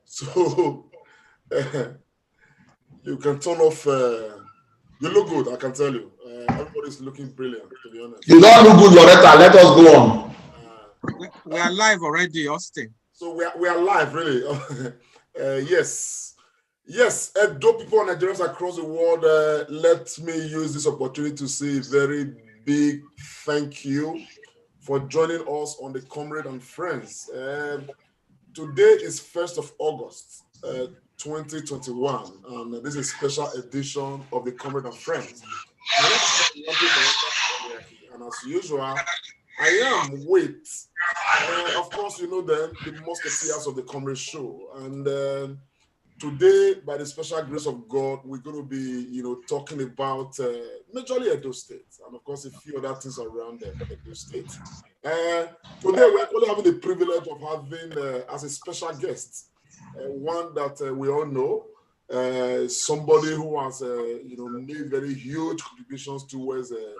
So you can turn off. You look good, I can tell you. Everybody's looking brilliant, to be honest. You don't look good, Loretta. Let us go on. We are live already, Austin. So we are live, really. Yes. Yes, Edo people and Nigerians across the world, let me use this opportunity to say a very big thank you for joining us on the Comrade and Friends. Today is 1st of August, 2021, and this is a special edition of the Comrade and Friends. My name is Loretta, and as usual, I am with, of course, you know them, the musketeers of the Comrade Show, and today, by the special grace of God, we're going to be, talking about majorly Edo State, and of course, a few other things around Edo State. Today, we're actually having the privilege of having, as a special guest, one that we all know, somebody who has, made very huge contributions towards the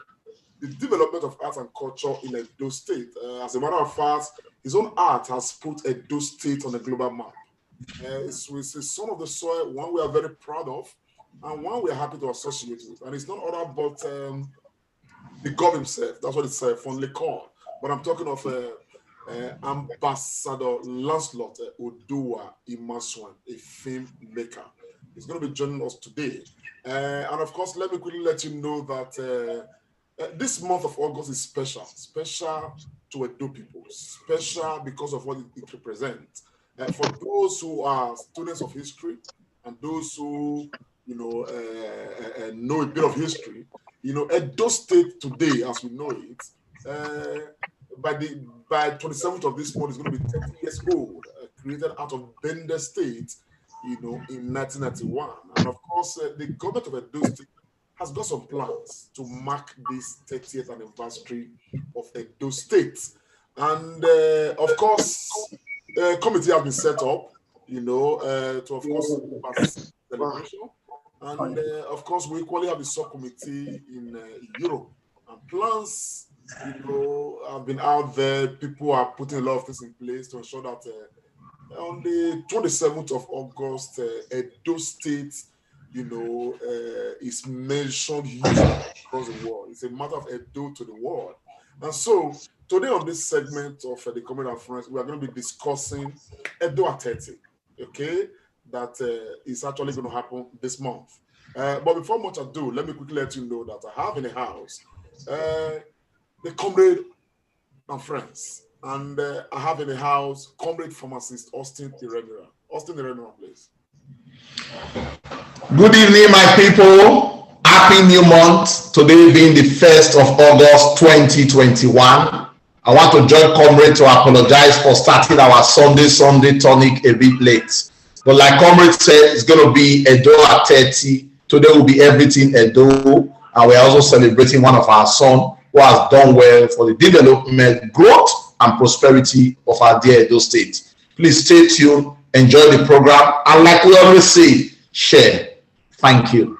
development of art and culture in Edo State. As a matter of fact, his own art has put Edo State on the global map. It's some of the soil, one we are very proud of, and one we are happy to associate with. And it's not other but the God himself. That's what it's fondly called. But I'm talking of Ambassador Lancelot Oduwa Imasuen, a filmmaker. He's going to be joining us today. And of course, let me quickly let you know that this month of August is special to Edo people, special because of what it represents. For those who are students of history and those who, know a bit of history, Edo State today, as we know it, by 27th of this month, is going to be 30 years old, created out of Bender State, in 1991. And of course, the government of Edo State has got some plans to mark this 30th anniversary of Edo State. And of course, a committee has been set up, to, of course, celebration. And, of course, we equally have a subcommittee in Europe. And plans, have been out there. People are putting a lot of things in place to ensure that on the 27th of August, Edo State, is mentioned across the world. It's a matter of Edo to the world. And so, today on this segment of the Comrade and Friends, we are going to be discussing Edo at 30, okay? That is actually going to happen this month. But before much ado, let me quickly let you know that I have in the house the Comrade and Friends. And I have in the house Comrade Pharmacist Austin Iremira. Austin Iremira, please. Good evening, my people. Happy new month. Today being the 1st of August 2021. I want to join Comrade to apologize for starting our Sunday tonic a bit late. But like Comrade said, it's going to be Edo at 30. Today will be everything Edo. And we're also celebrating one of our sons who has done well for the development, growth, and prosperity of our dear Edo State. Please stay tuned, enjoy the program, and like we always say, share. Thank you.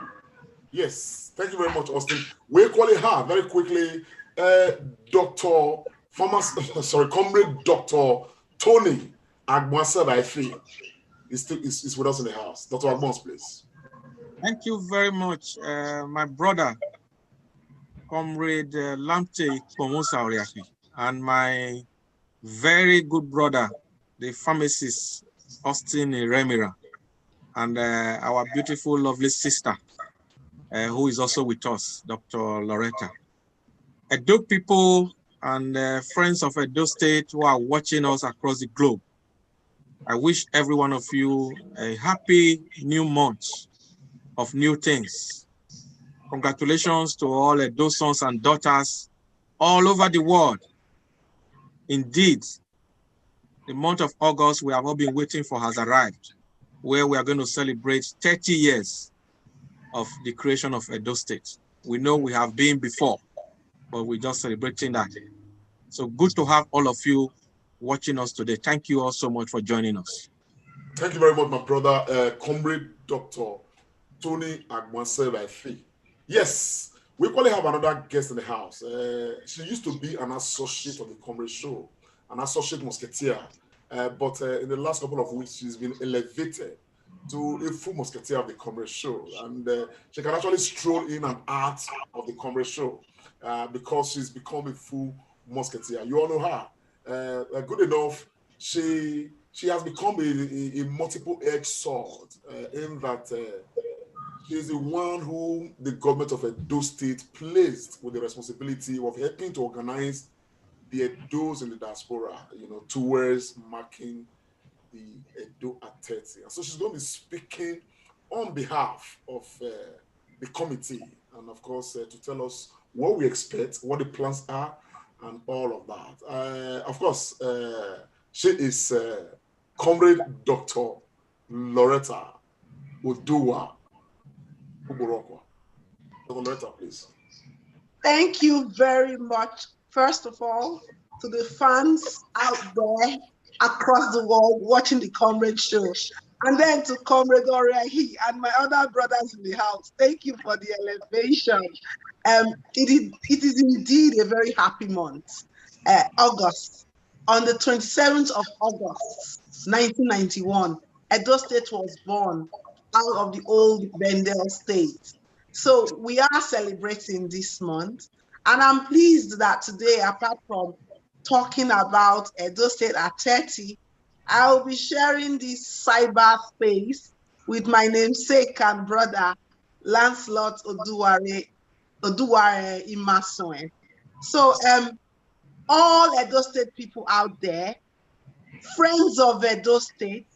Yes, thank you very much, Austin. We equally have, very quickly, Comrade Dr. Tony Agbansebe is with us in the house. Dr. Agbons, please. Thank you very much, my brother, Comrade Lamte Pomosauriaki, and my very good brother, the pharmacist, Austin Iremira, and our beautiful, lovely sister, who is also with us, Dr. Loretta. Edo people and friends of Edo State who are watching us across the globe, I wish every one of you a happy new month of new things. Congratulations to all Edo sons and daughters all over the world. Indeed, the month of August we have all been waiting for has arrived, where we are going to celebrate 30 years of the creation of Edo State. We know we have been before, but we're just celebrating that. So good to have all of you watching us today. Thank you all so much for joining us. Thank you very much, my brother, Comrade Dr. Tony Agbansebe. Yes, we probably have another guest in the house. She used to be an associate of the Comrade Show, an associate musketeer. but in the last couple of weeks, she's been elevated to a full musketeer of the Comrade Show. And she can actually stroll in and out of the Comrade Show because she's become a full musketeer. You all know her. Good enough, she has become a multiple-edged sword in that she's the one who the government of Edo State placed with the responsibility of helping to organize the Edos in the diaspora, towards marking the Edo at 30. And so she's going to be speaking on behalf of the committee and, of course, to tell us what we expect, what the plans are, and all of that. Of course, she is Comrade Dr. Loretta Oduwa Imasuen. Dr. Loretta, please. Thank you very much, first of all, to the fans out there across the world watching the Comrade Show. And then to Comrade Oriahi and my other brothers in the house. Thank you for the elevation. It is indeed a very happy month. August. On the 27th of August, 1991, Edo State was born out of the old Bendel State. So we are celebrating this month. And I'm pleased that today, apart from talking about Edo State at 30, I will be sharing this cyber space with my namesake and brother, Lancelot Oduwa Imasuen. So all Edo State people out there, friends of Edo State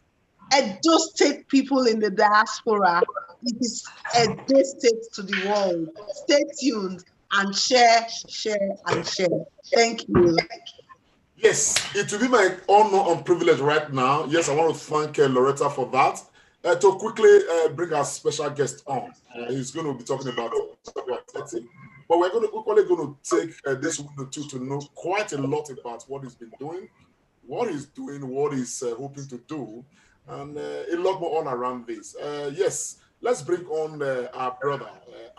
people in the diaspora, it is Edo State to the world. Stay tuned and share. Thank you. Yes, it will be my honor and privilege right now. Yes, I want to thank Loretta for that. To quickly bring our special guest on. He's going to be talking about 30. But we're equally going to take this window too to know quite a lot about what he's been doing, what he's hoping to do, and a lot more all around this. Yes, let's bring on our brother,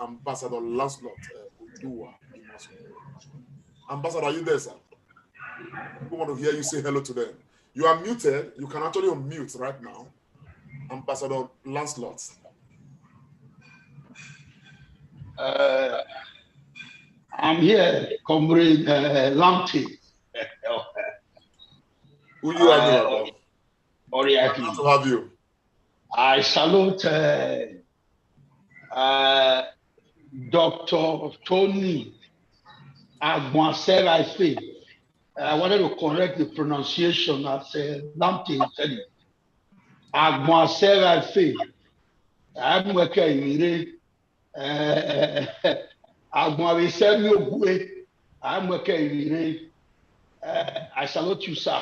Ambassador Lancelot Oduwa Imasuen. Ambassador, are you there, sir? We want to hear you say hello to them. You are muted. You can actually unmute right now. Ambassador Lancelot. I'm here, Comrade Lamptey. Who you are? Glad to have you. I salute Dr. Tony Agwansera. I wanted to correct the pronunciation as Lamptey said it. Agwansera. I'm working I salute you, sir.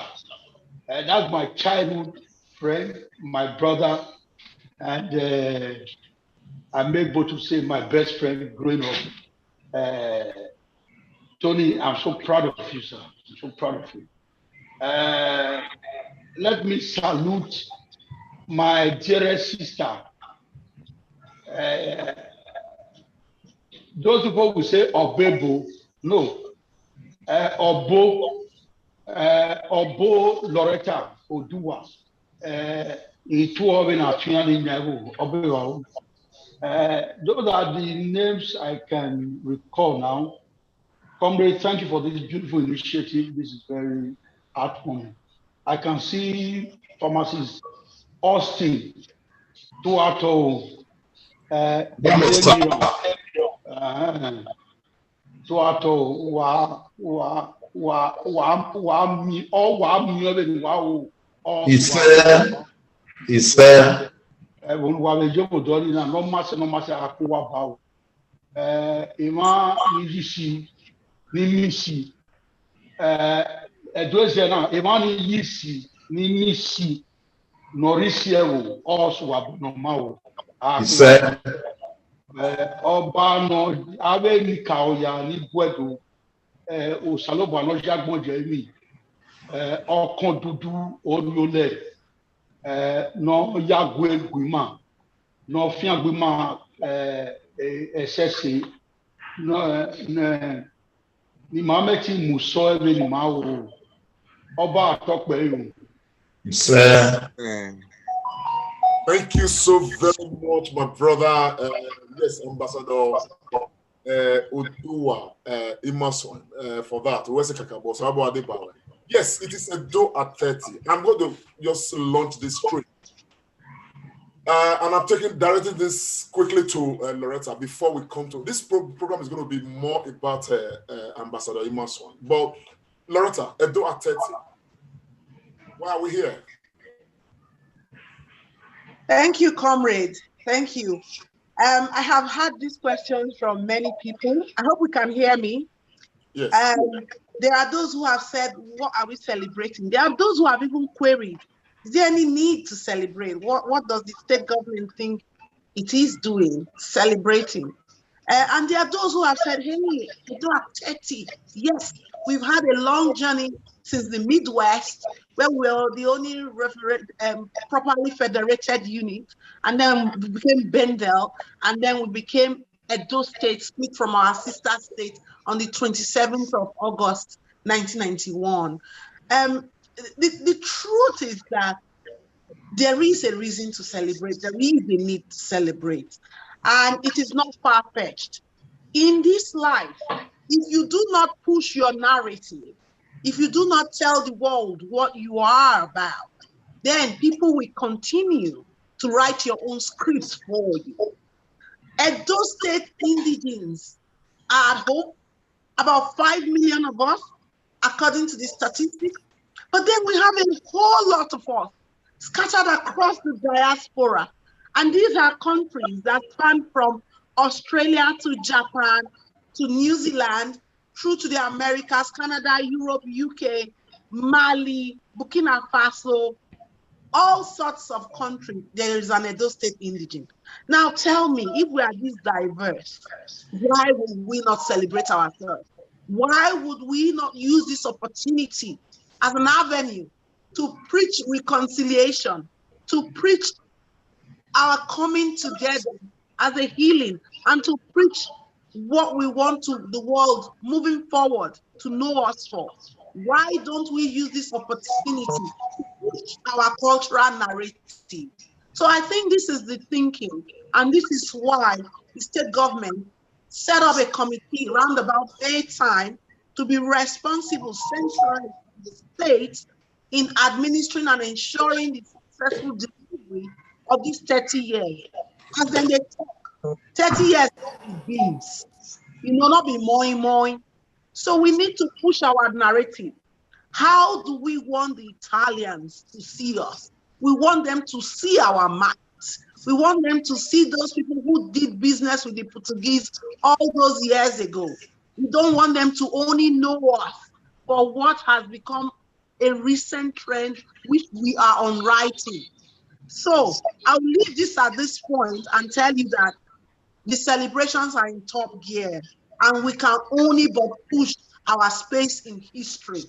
That's my childhood friend, my brother, and I'm able to say my best friend growing up. Tony, I'm so proud of you, sir. I'm so proud of you. Let me salute my dearest sister. Those people who say Obebo, no. Obo Loretta Oduwa. Those are the names I can recall now. Comrade, thank you for this beautiful initiative. This is very heartwarming. I can see pharmacist Austin, Tuato, Obano ave ni kaoya ni bwedo osalobo no jagbonje mi okon dudu olole no yagwe gbima no fian gbima esese no ni mameti muso ebe ni mawo oba atope irun Sir. Thank you so very much, my brother. Yes, Ambassador Oduwa Imasuen, for that. Yes, it is Edo at 30. I'm going to just launch this straight. And I'm directing this quickly to Loretta before we come to this program is going to be more about Ambassador Imasuen. But Loretta, Edo at 30. Why are we here? Thank you, comrade. Thank you. I have had these questions from many people. I hope we can hear me. Yes. There are those who have said, what are we celebrating? There are those who have even queried, is there any need to celebrate? What does the state government think it is doing, celebrating? And there are those who have said, hey, Edo at 30. Yes, we've had a long journey since the Midwest, where we were the only properly federated unit, and then we became Bendel, and then we became Edo State, split from our sister state on the 27th of August, 1991. The truth is that there is a reason to celebrate. There is a need to celebrate. And it is not far-fetched. In this life, if you do not push your narrative, if you do not tell the world what you are about, then people will continue to write your own scripts for you. Edo State indigenes are at home, about 5 million of us, according to the statistics. But then we have a whole lot of us scattered across the diaspora. And these are countries that span from Australia to Japan to New Zealand, through to the Americas, Canada, Europe, UK, Mali, Burkina Faso, all sorts of countries. There is an Edo State indigene. Now tell me, if we are this diverse, why would we not celebrate ourselves? Why would we not use this opportunity as an avenue to preach reconciliation, to preach our coming together as a healing, and to preach what we want to the world moving forward to know us for? Why don't we use this opportunity to push our cultural narrative? So I think this is the thinking, and this is why the state government set up a committee around about May time to be responsible centrally to the states in administering and ensuring the successful delivery of these 30 years. And then they talk, 30 years not be beans, not be moi. So we need to push our narrative. How do we want the Italians to see us? We want them to see our marks. We want them to see those people who did business with the Portuguese all those years ago. We don't want them to only know us for what has become a recent trend, which we are on writing. So I'll leave this at this point and tell you that the celebrations are in top gear, and we can only but push our space in history.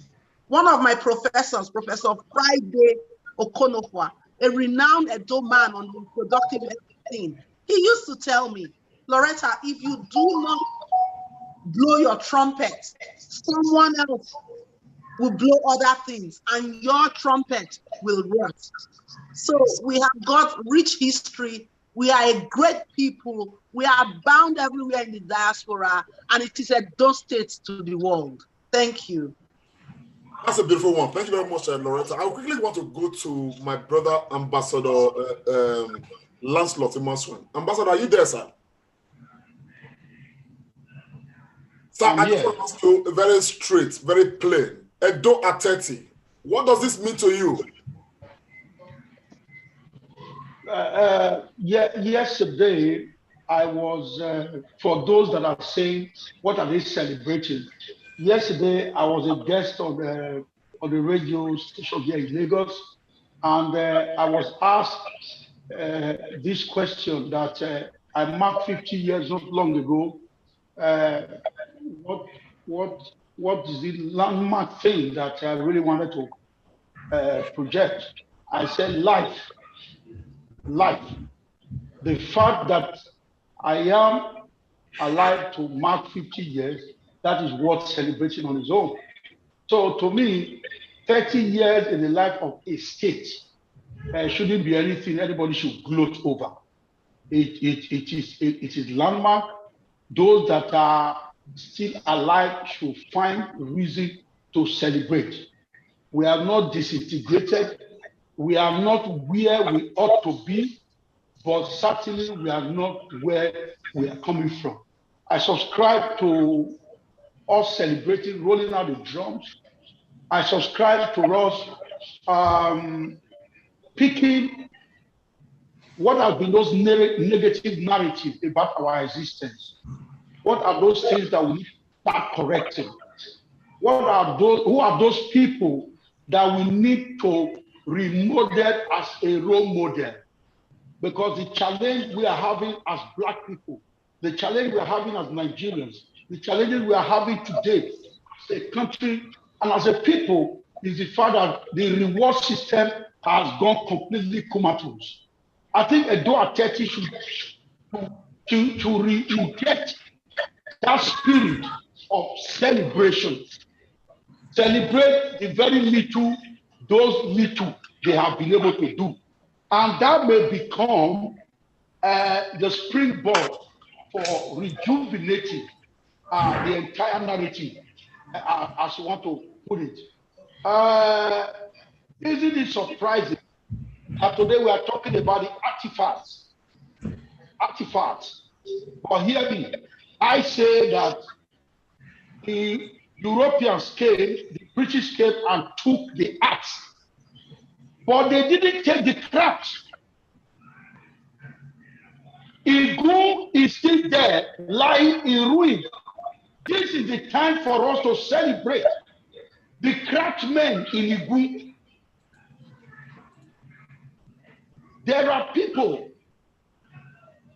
One of my professors, Professor Friday Okonofwa, a renowned Edo man on the reproductive scene, he used to tell me, Loretta, if you do not blow your trumpet, someone else will blow other things, and your trumpet will rust. So we have got rich history. We are a great people. We are bound everywhere in the diaspora, and it is Edo State to the world. Thank you. That's a beautiful one. Thank you very much, Loretta. I quickly want to go to my brother, Ambassador Lancelot Imasuen. Ambassador, are you there, sir? Sir, I just want to ask you very straight, very plain. Edo at 30. What does this mean to you? Yesterday, I was, for those that are saying, what are they celebrating? Yesterday, I was a guest on the radio station here in Lagos, and I was asked this question that I marked 50 years not long ago. What is the landmark thing that I really wanted to project? I said life. The fact that I am alive to mark 50 years, that is worth celebrating on its own. So to me, 30 years in the life of a state shouldn't be anything anybody should gloat over. It is landmark. Those that are still alive should find reason to celebrate. We are not disintegrated. We are not where we ought to be, but certainly we are not where we are coming from. I subscribe to us celebrating, rolling out the drums. I subscribe to us picking what have been those negative narratives about our existence. What are those things that we need to start correcting? What are those? Who are those people that we need to remodel as a role model? Because the challenge we are having as Black people, the challenge we are having as Nigerians, the challenges we are having today as a country and as a people is the fact that the reward system has gone completely comatose. I think Edo State should re-inject that spirit of celebration. Celebrate the very little, those little they have been able to do. And that may become the springboard for rejuvenating the entire narrative, as you want to put it. Isn't it surprising that today we are talking about the artifacts? But hear me, I say that the Europeans came, the British came and took the arts, but they didn't take the craft. Igu is still there, lying in ruin. This is the time for us to celebrate the craftsmen in Igu. There are people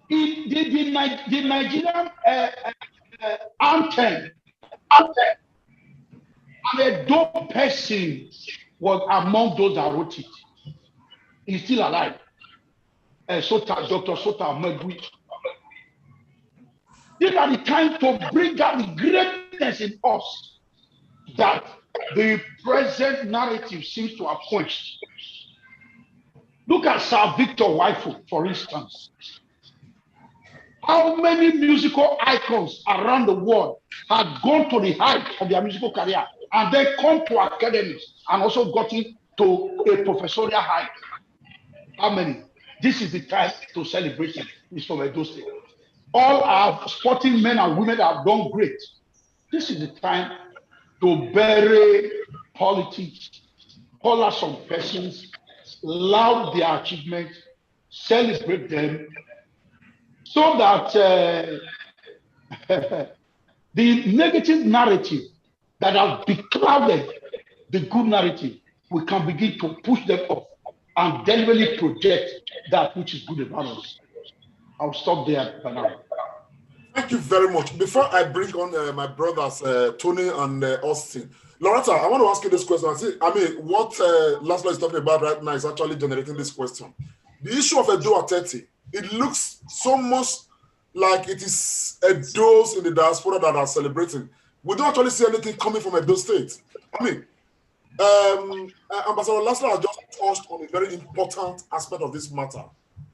in the Nigerian anthem. And a dope person was among those that wrote it. He's still alive. Dr. Sota Megui. These are the time to bring out the greatness in us that the present narrative seems to have quenched. Look at Sir Victor Waifu, for instance. How many musical icons around the world had gone to the height of their musical career and then come to academies and also gotten to a professorial height? How many? This is the time to celebrate it. It's from Edo State. All our sporting men and women have done great. This is the time to bury politics, call out some persons, laud their achievements, celebrate them, so that the negative narrative that has beclouded the good narrative, we can begin to push them off and deliberately project that which is good about us. I'll stop there for now. Thank you very much. Before I bring on my brothers, Tony and Austin, Loretta, I want to ask you this question. What Lancelot is talking about right now is actually generating this question. The issue of Edo State, it looks so much like it is Edos in the diaspora that are celebrating. We don't actually see anything coming from Edo State. Ambassador Lancelot has just touched on a very important aspect of this matter.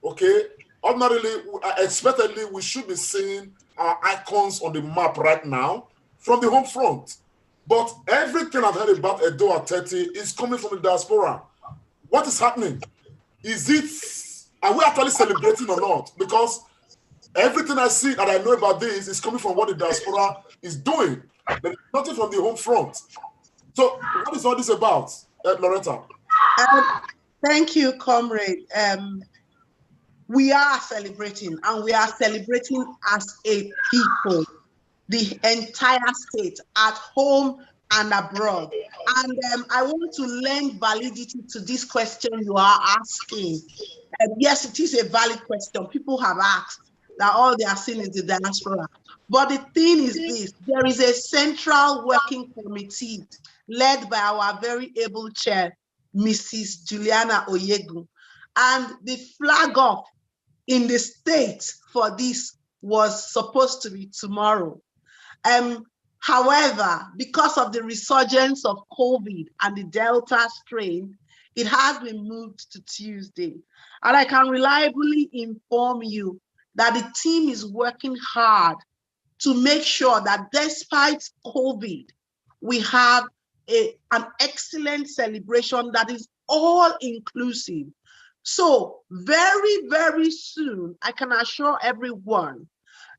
Okay? Ordinarily, expectedly, we should be seeing our icons on the map right now from the home front. But everything I've heard about Edo State is coming from the diaspora. What is happening? Are we actually celebrating or not? Because everything I see and I know about this is coming from what the diaspora is doing. There is nothing from the home front. So what is all this about, Loretta? Thank you, Comrade. We are celebrating, and we are celebrating as a people, the entire state, at home and abroad. And I want to lend validity to this question you are asking. Yes, it is a valid question. People have asked that all they are seeing is the diaspora. But the thing is this, there is a central working committee led by our very able chair, Mrs. Juliana Oyegu. And the flag off in the state for this was supposed to be tomorrow. However, because of the resurgence of COVID and the Delta strain, it has been moved to Tuesday. And I can reliably inform you that the team is working hard to make sure that despite COVID, we have an excellent celebration that is all inclusive. So very, very soon, I can assure everyone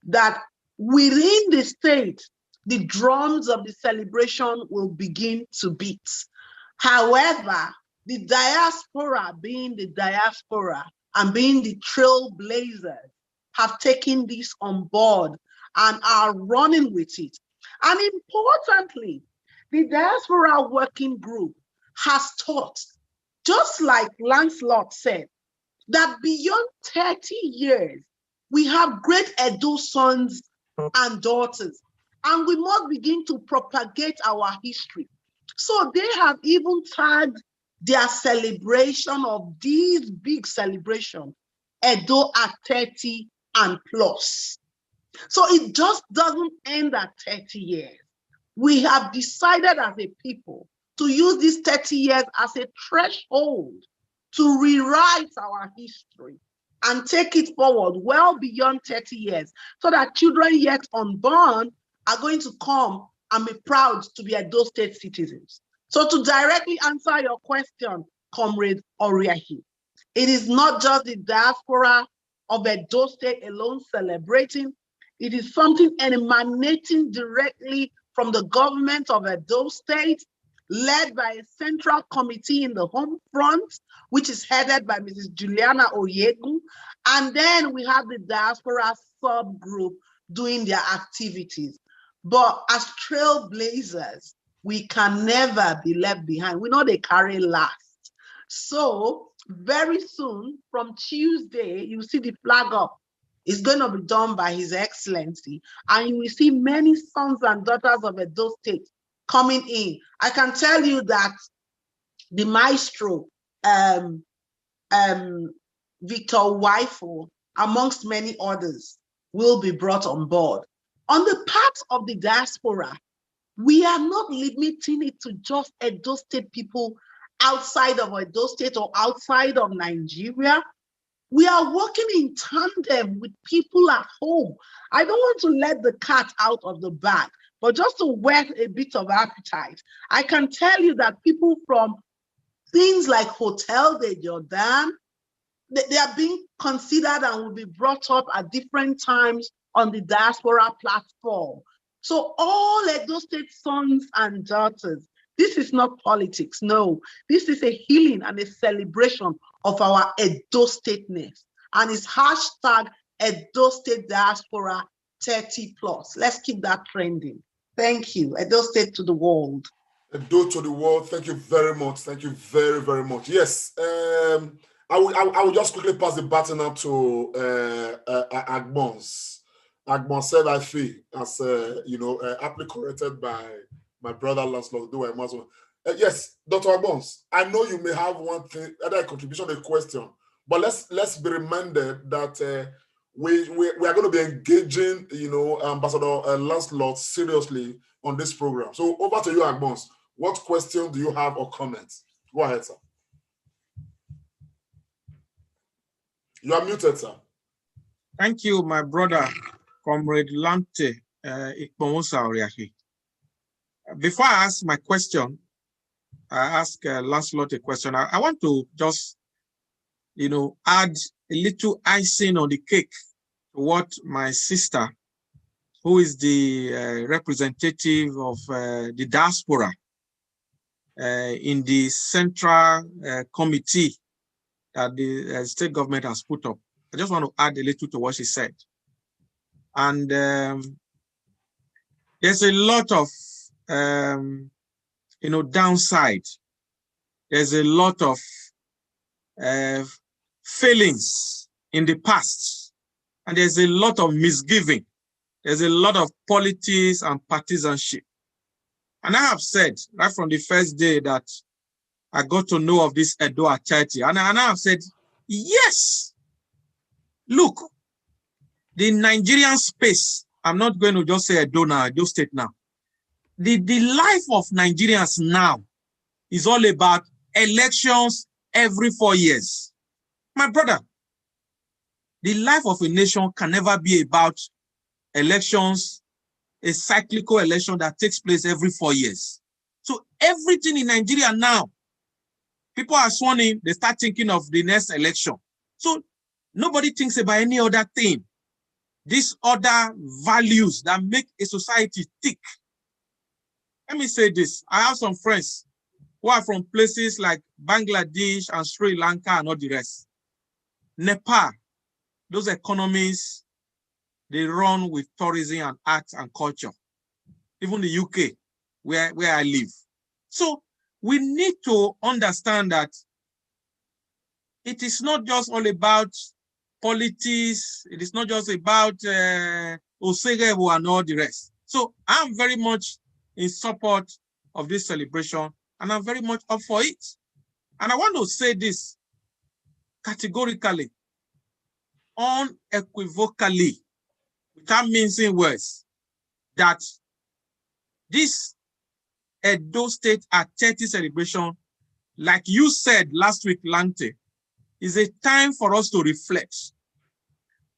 that within the state, the drums of the celebration will begin to beat. However, the diaspora, being the diaspora and being the trailblazers, have taken this on board and are running with it. And importantly, the diaspora working group has taught, just like Lancelot said, that beyond 30 years, we have great Edo sons and daughters, and we must begin to propagate our history. So they have even tagged their celebration of these big celebrations, Edo at 30 and plus. So it just doesn't end at 30 years. We have decided as a people to use these 30 years as a threshold to rewrite our history and take it forward well beyond 30 years so that children yet unborn are going to come and be proud to be Edo State citizens. So to directly answer your question, Comrade Oriahi, it is not just the diaspora of Edo State alone celebrating. It is something emanating directly from the government of Edo State, led by a central committee in the home front, which is headed by Mrs. Juliana Oyegu. And then we have the diaspora subgroup doing their activities. But as trailblazers, we can never be left behind. We know they carry last. So very soon, from Tuesday, you see the flag up. It's going to be done by His Excellency. And you will see many sons and daughters of Edo State coming in. I can tell you that the maestro, Victor Wifo, amongst many others, will be brought on board. On the part of the diaspora, we are not limiting it to just Edo State people outside of Edo State or outside of Nigeria. We are working in tandem with people at home. I don't want to let the cat out of the bag, but just to whet a bit of appetite, I can tell you that people from things like Hotel de Jordan, they are being considered and will be brought up at different times on the diaspora platform. So all Edo State sons and daughters, this is not politics, no. This is a healing and a celebration of our Edo Stateness. And it's hashtag Edo State Diaspora 30 plus. Let's keep that trending. Thank you. Edo State to the world. Edo to the world. Thank you very much. Thank you very, very much. Yes. I will just quickly pass the baton now to Agbons. Agbons said I feel as aptly corrected by my brother Lancelot Oduwa Imasuen. Yes, Dr. Agbons, I know you may have one thing, either a contribution or a question, but let's be reminded that we are going to be engaging, Ambassador Lancelot seriously on this program. So over to you, Agbons. What question do you have or comments? Go ahead, sir. You are muted, sir. Thank you, my brother, Comrade Lamte Ikpomosa. Before I ask my question, I ask Lancelot a question. I want to just, add a little icing on the cake to what my sister, who is the representative of the diaspora in the central committee that the state government has put up. I just want to add a little to what she said. And there's a lot of, downside. There's a lot of failings in the past. And there's a lot of misgiving. There's a lot of politics and partisanship. And I have said right from the first day that I got to know of this Edo at 30, and I have said, yes, look, the Nigerian space, I'm not going to just say Edo now, Edo State now. the life of Nigerians now is all about elections every 4 years. My brother, the life of a nation can never be about elections, a cyclical election that takes place every 4 years. So everything in Nigeria now, people are sworn in, they start thinking of the next election. So nobody thinks about any other thing. These other values that make a society tick. Let me say this. I have some friends who are from places like Bangladesh and Sri Lanka and all the rest. Nepal, those economies, they run with tourism and arts and culture. Even the UK, where I live. So we need to understand that it is not just all about politics. It is not just about Osegewo and all the rest. So I'm very much in support of this celebration, and I'm very much up for it. And I want to say this categorically, unequivocally, without mincing words, that this Edo State at 30 celebration, like you said last week, Lante, is a time for us to reflect.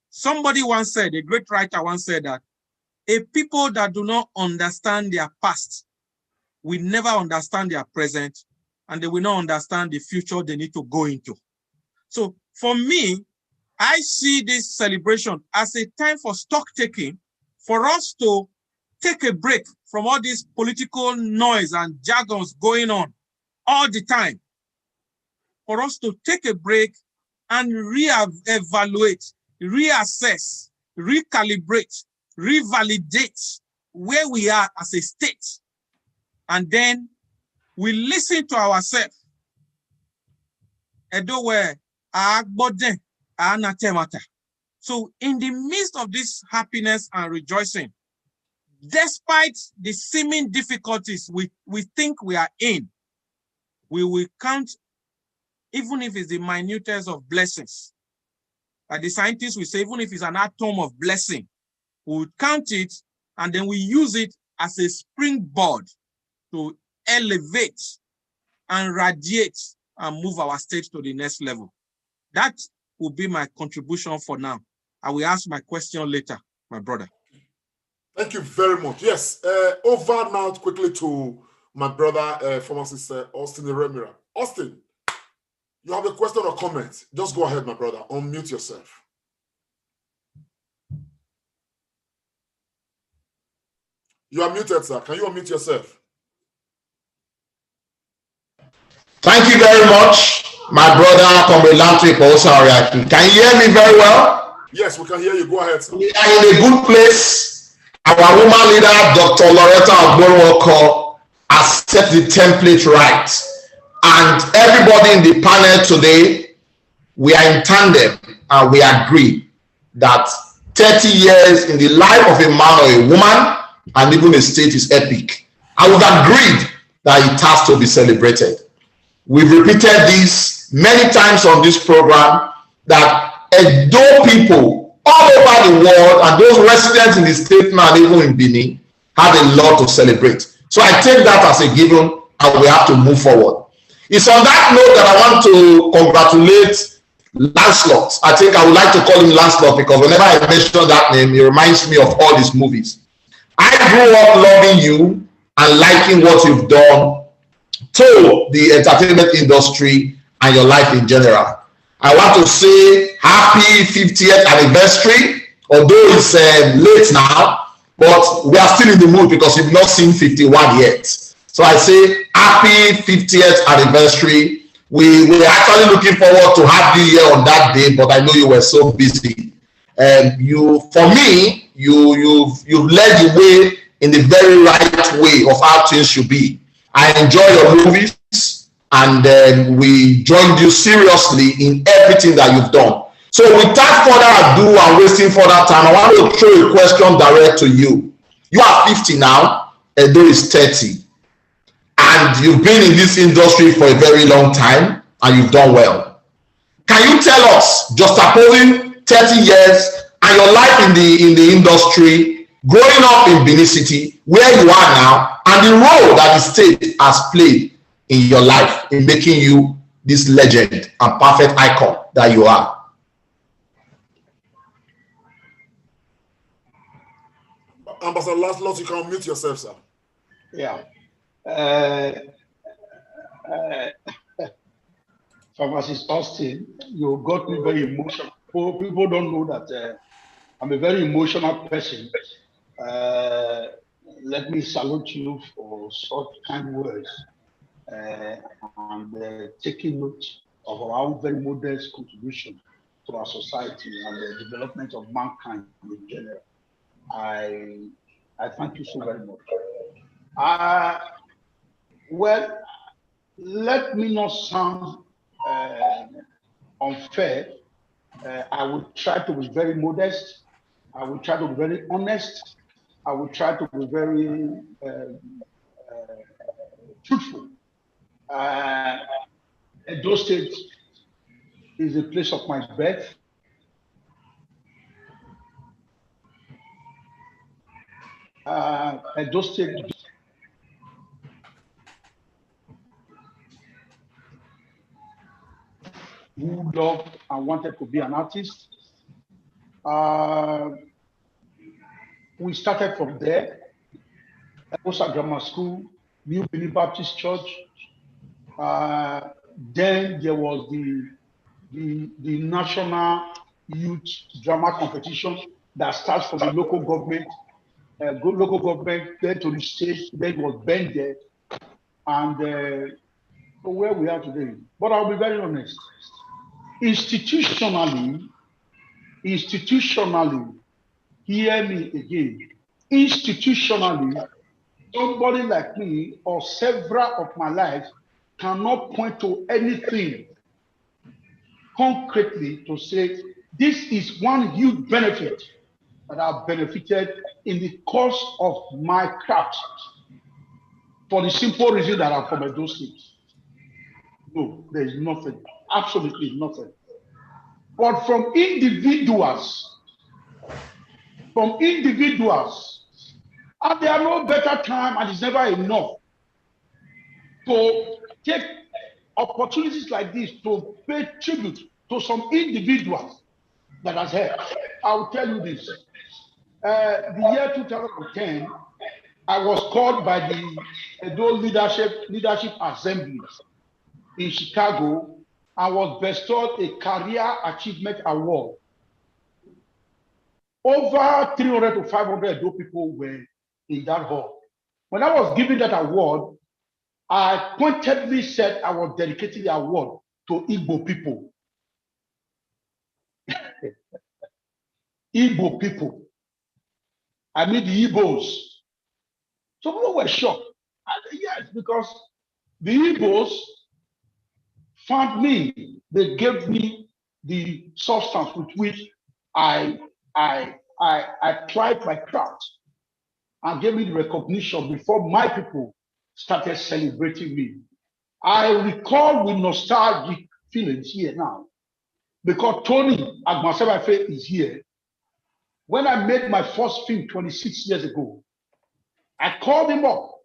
Somebody once said, a great writer once said that a people that do not understand their past will never understand their present, and they will not understand the future they need to go into. So for me, I see this celebration as a time for stock taking, for us to take a break from all this political noise and jargons going on all the time, for us to take a break and reevaluate, reassess, recalibrate, revalidate where we are as a state. And then we listen to ourselves. So in the midst of this happiness and rejoicing, despite the seeming difficulties we think we are in, we will count, even if it's the minutest of blessings. Like the scientists will say, even if it's an atom of blessing, we will count it and then we use it as a springboard to elevate and radiate and move our state to the next level. That will be my contribution for now. I will ask my question later, my brother. Thank you very much. Yes, over now quickly to my brother, former sister, Austin Remira. Austin, you have a question or comment? Just go ahead, my brother. Unmute yourself. You are muted, sir. Can you unmute yourself? Thank you very much, my brother, Comrade Lancelot Oduwa Imasuen. Can you hear me very well? Yes, we can hear you. Go ahead, sir. We are in a good place. Our woman leader, Dr. Loretta, has set the template right. And everybody in the panel today, we are in tandem and we agree that 30 years in the life of a man or a woman and even a state is epic. I would agreed that it has to be celebrated. We've repeated this many times on this program that Edo people all over the world and those residents in the state now, even in Benin, have a lot to celebrate. So I take that as a given and we have to move forward. It's on that note that I want to congratulate Lancelot. I think I would like to call him Lancelot because whenever I mention that name, it reminds me of all these movies. I grew up loving you and liking what you've done to the entertainment industry and your life in general. I want to say happy 50th anniversary, although it's late now, but we are still in the mood because you've not seen 51 yet. So I say happy 50th anniversary. We were actually looking forward to have you here on that day, but I know you were so busy. And for me, you've led the way in the very right way of how things should be. I enjoy your movies, and we joined you seriously in everything that you've done. So without further ado and wasting further time, I want to throw a question direct to you. You are 50 now, Edo is 30. And you've been in this industry for a very long time, and you've done well. Can you tell us, just opposing 30 years and your life in the industry, growing up in Benin City, where you are now, and the role that the state has played in your life in making you this legend and perfect icon that you are. Ambassador Lancelot, you can mute yourself, sir. Yeah. Pharmacist Austin, you got me very emotional. People don't know that I'm a very emotional person. Let me salute you for such kind words and taking note of our very modest contribution to our society and the development of mankind in general. I thank you so very much. Well, let me not sound unfair. I will try to be very modest. I will try to be very honest. I will try to be very truthful. Edo State is the place of my birth. Edo State who loved and wanted to be an artist. We started from there. Edo Grammar School, New Benin Baptist Church. Then there was the national youth drama competition that starts from the local government. Local government, then to the state, then it was bent there, and so where we are today. But I'll be very honest. Institutionally, hear me again. Institutionally, somebody like me or several of my life cannot point to anything concretely to say this is one huge benefit that I've benefited in the course of my craft for the simple reason that I'm from Edo State. No, there is nothing, absolutely nothing. But from individuals, and there are no better time and it's never enough to take opportunities like this to pay tribute to some individuals that has helped. I will tell you this. The year 2010, I was called by the Edo Leadership Assembly in Chicago and was bestowed a Career Achievement Award. Over 300 to 500 Edo people were in that hall. When I was given that award, I pointedly said I was dedicating the award to Igbo people. Igbo people. I mean the Igbos. Some people were shocked. Yes, because the Igbos found me. They gave me the substance with which I applied my craft and gave me the recognition before my people started celebrating me. I recall with nostalgic feelings here now because Tony Agmasebafe is here. When I made my first film 26 years ago, I called him up.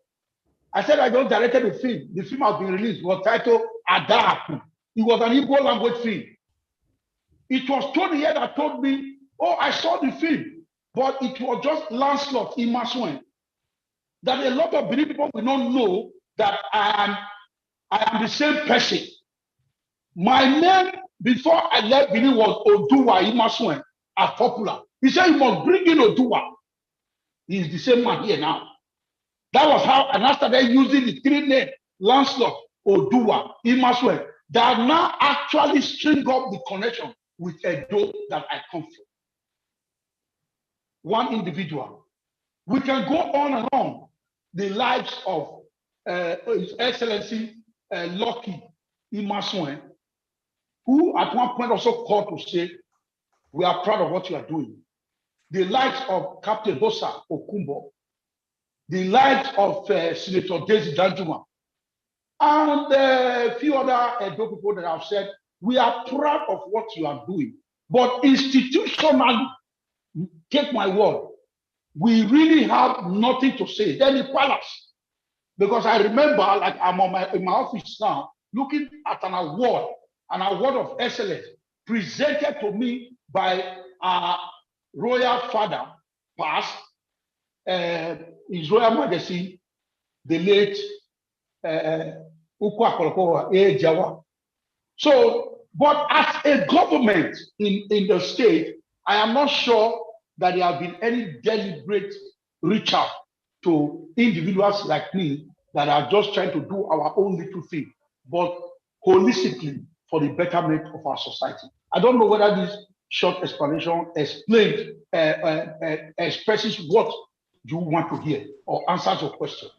I said, I don't direct the film. The film has been released. It was titled Adaku. It was an Igbo language film. It was Tony here that told me, oh, I saw the film, but it was just Lancelot Imasuen. That a lot of Benin people will not know that I am the same person. My name before I left Benin was Oduwa Imasuen, as popular. He said, you must bring in Oduwa. He is the same man here now. That was how, and I started using the three names, Lancelot, Oduwa, Imasuen, that now actually string up the connection with Edo that I come from. One individual. We can go on and on. The lives of His Excellency Lucky Imasuen, who at one point also called to say, we are proud of what you are doing. The lives of Captain Bosa Okumbo, the lives of Senator Daisy Danjuma, and a few other Edo people that have said, we are proud of what you are doing. But institutionally, take my word, we really have nothing to say. Then the palace, Because I remember, like I'm in my office now, looking at an award of excellence presented to me by our royal father, past, His Royal Majesty, the late Ukwa Kolokowa Ejawa. So, but as a government in the state, I am not sure that there have been any deliberate reach out to individuals like me that are just trying to do our own little thing, but holistically for the betterment of our society. I don't know whether this short explanation expresses what you want to hear or answers your question.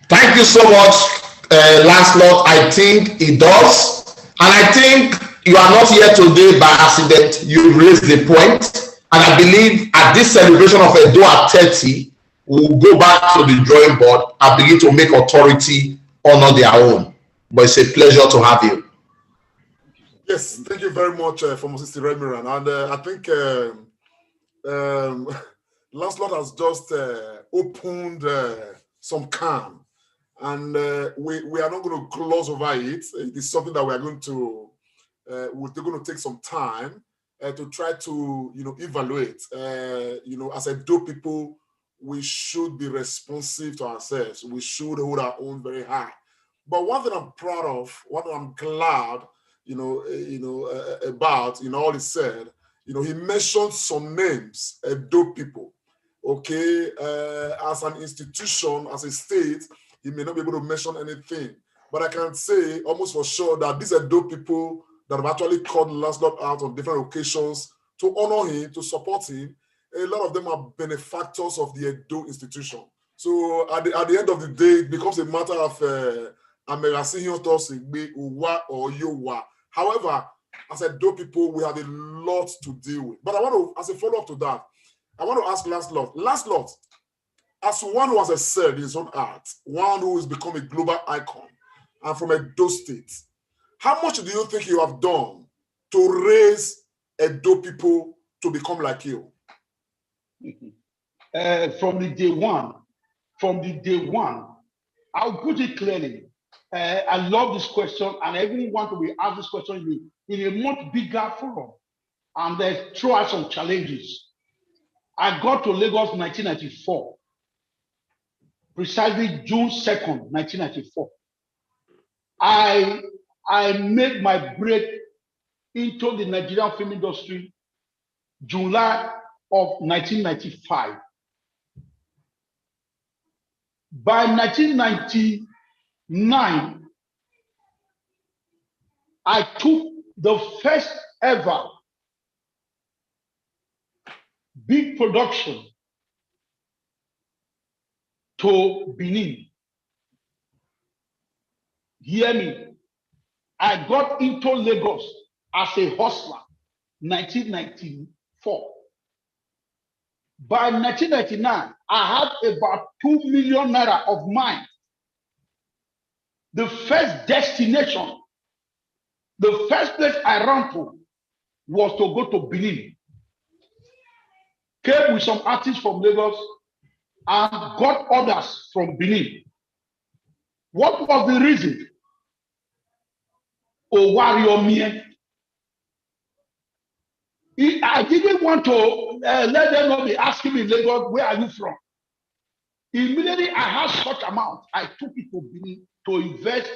Thank you so much, Lancelot. I think it does. And I think you are not here today by accident. You raised the point. And I believe at this celebration of Edo at 30, we'll go back to the drawing board and begin to make authority honor their own. But it's a pleasure to have you. Yes, thank you very much for Moses Remiran. And I think Lancelot has just opened some calm. And we are not going to gloss over it. It is something that we are going to, we're going to take some time to try to, evaluate. As Edo people, we should be responsive to ourselves. We should hold our own very high. But one thing I'm proud of, one thing I'm glad, about, all he said, he mentioned some names, Edo people. Okay, as an institution, as a state, he may not be able to mention anything, but I can say almost for sure that these Edo people that have actually called Lancelot out on different occasions to honor him, to support him, a lot of them are benefactors of the Edo institution. So at the end of the day, it becomes a matter of or Yowa. However, as Edo people, we have a lot to deal with. But I want to, as a follow-up to that, I want to ask Lancelot. Lancelot, as one who has excelled in his own art, one who has become a global icon, and from Edo State, how much do you think you have done to raise Edo people to become like you? From the day one, I'll put it clearly. I love this question, and everyone want to be asked this question in a much bigger forum, and they throw out some challenges. I got to Lagos 1994, precisely June 2nd, 1994. I made my break into the Nigerian film industry July of 1995. By 1999, I took the first ever big production to Benin. Hear me. I got into Lagos as a hustler, 1994. By 1999, I had about 2 million naira of mine. The first destination, the first place I ran to was to go to Benin. Came with some artists from Lagos and got orders from Benin. What was the reason? Owariomi. I didn't want to let them not be asking me in Lagos, where are you from? Immediately I had such amount, I took it to Benin to invest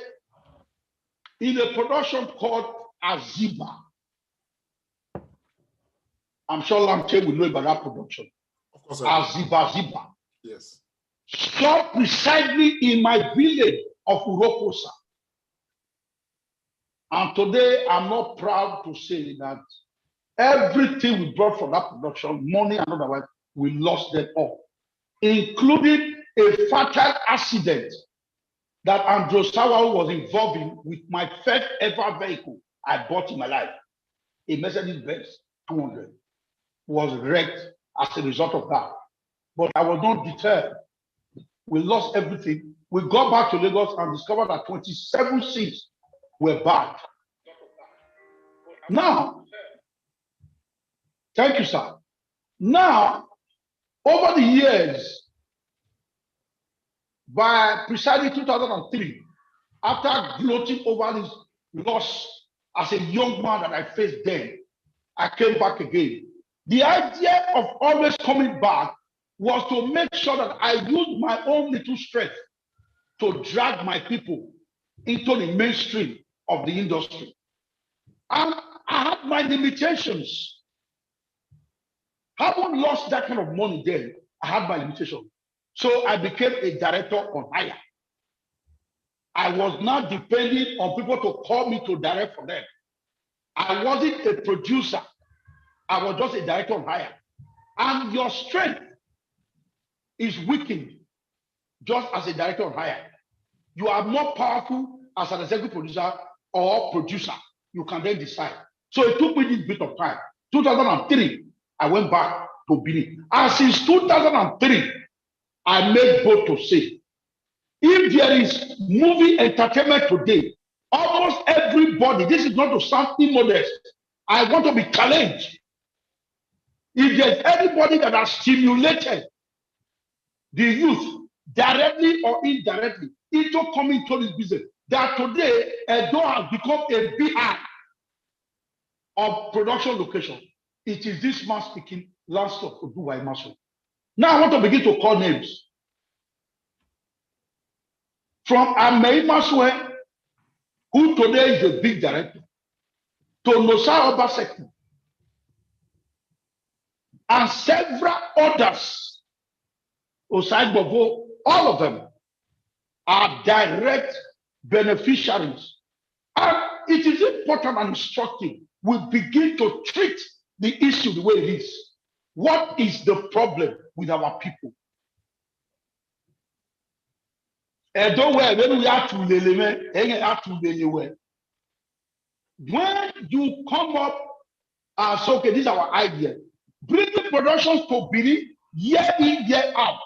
in a production called Aziba. I'm sure Lamte will know about that production. Of course, Aziba. Yes. Shot precisely in my village of Urokosa. And today I'm not proud to say that everything we brought from that production, money and otherwise, we lost them all, including a fatal accident that Andrew Sawa was involved in with my first ever vehicle I bought in my life. A Mercedes-Benz 200 was wrecked as a result of that. But I was not deterred. We lost everything. We got back to Lagos and discovered that 27 seats were bad. Now, thank you, sir. Now, over the years, By precisely 2003, after gloating over this loss as a young man that I faced then, I came back again. The idea of always coming back was to make sure that I used my own little strength to drag my people into the mainstream of the industry. And I had my limitations. Having lost that kind of money then, I had my limitations. So I became a director on hire. I was not depending on people to call me to direct for them. I wasn't a producer. I was just a director on hire. And your strength is weakened just as a director on hire. You are more powerful as an executive producer or producer. You can then decide. So it took me this bit of time. 2003, I went back to Benin. And since 2003, I made bold to say, if there is movie entertainment today, almost everybody, this is not to sound immodest, I want to be challenged. If there's anybody that has stimulated the youth directly or indirectly into coming to this business, that today Edo has become a beehive of production location, it is this man speaking, Lancelot Oduwa Imasuen. Now I want to begin to call names. From Imasuen, who today is a big director, to Nosa Obaseki, and several others, Osai Bobo, all of them are direct beneficiaries. And it is important and instructive. We begin to treat the issue the way it is. What is the problem with our people? When you come up and say, okay, this is our idea, bringing productions to Benin year in, year out.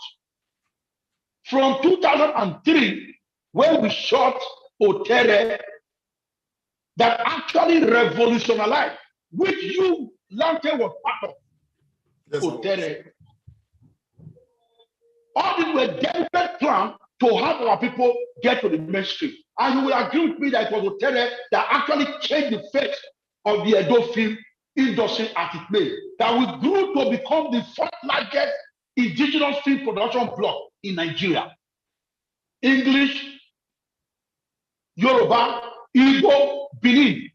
From 2003, when we shot Otere, that actually revolutionized, which you, Lante, was part of. Yes, Otere. All these were deliberate plans to have our people get to the mainstream. And you will agree with me that it was Otere that actually changed the face of the Edo film industry as it may. That we grew to become the fourth largest indigenous film production block in Nigeria. English, Yoruba, Igbo, Benin.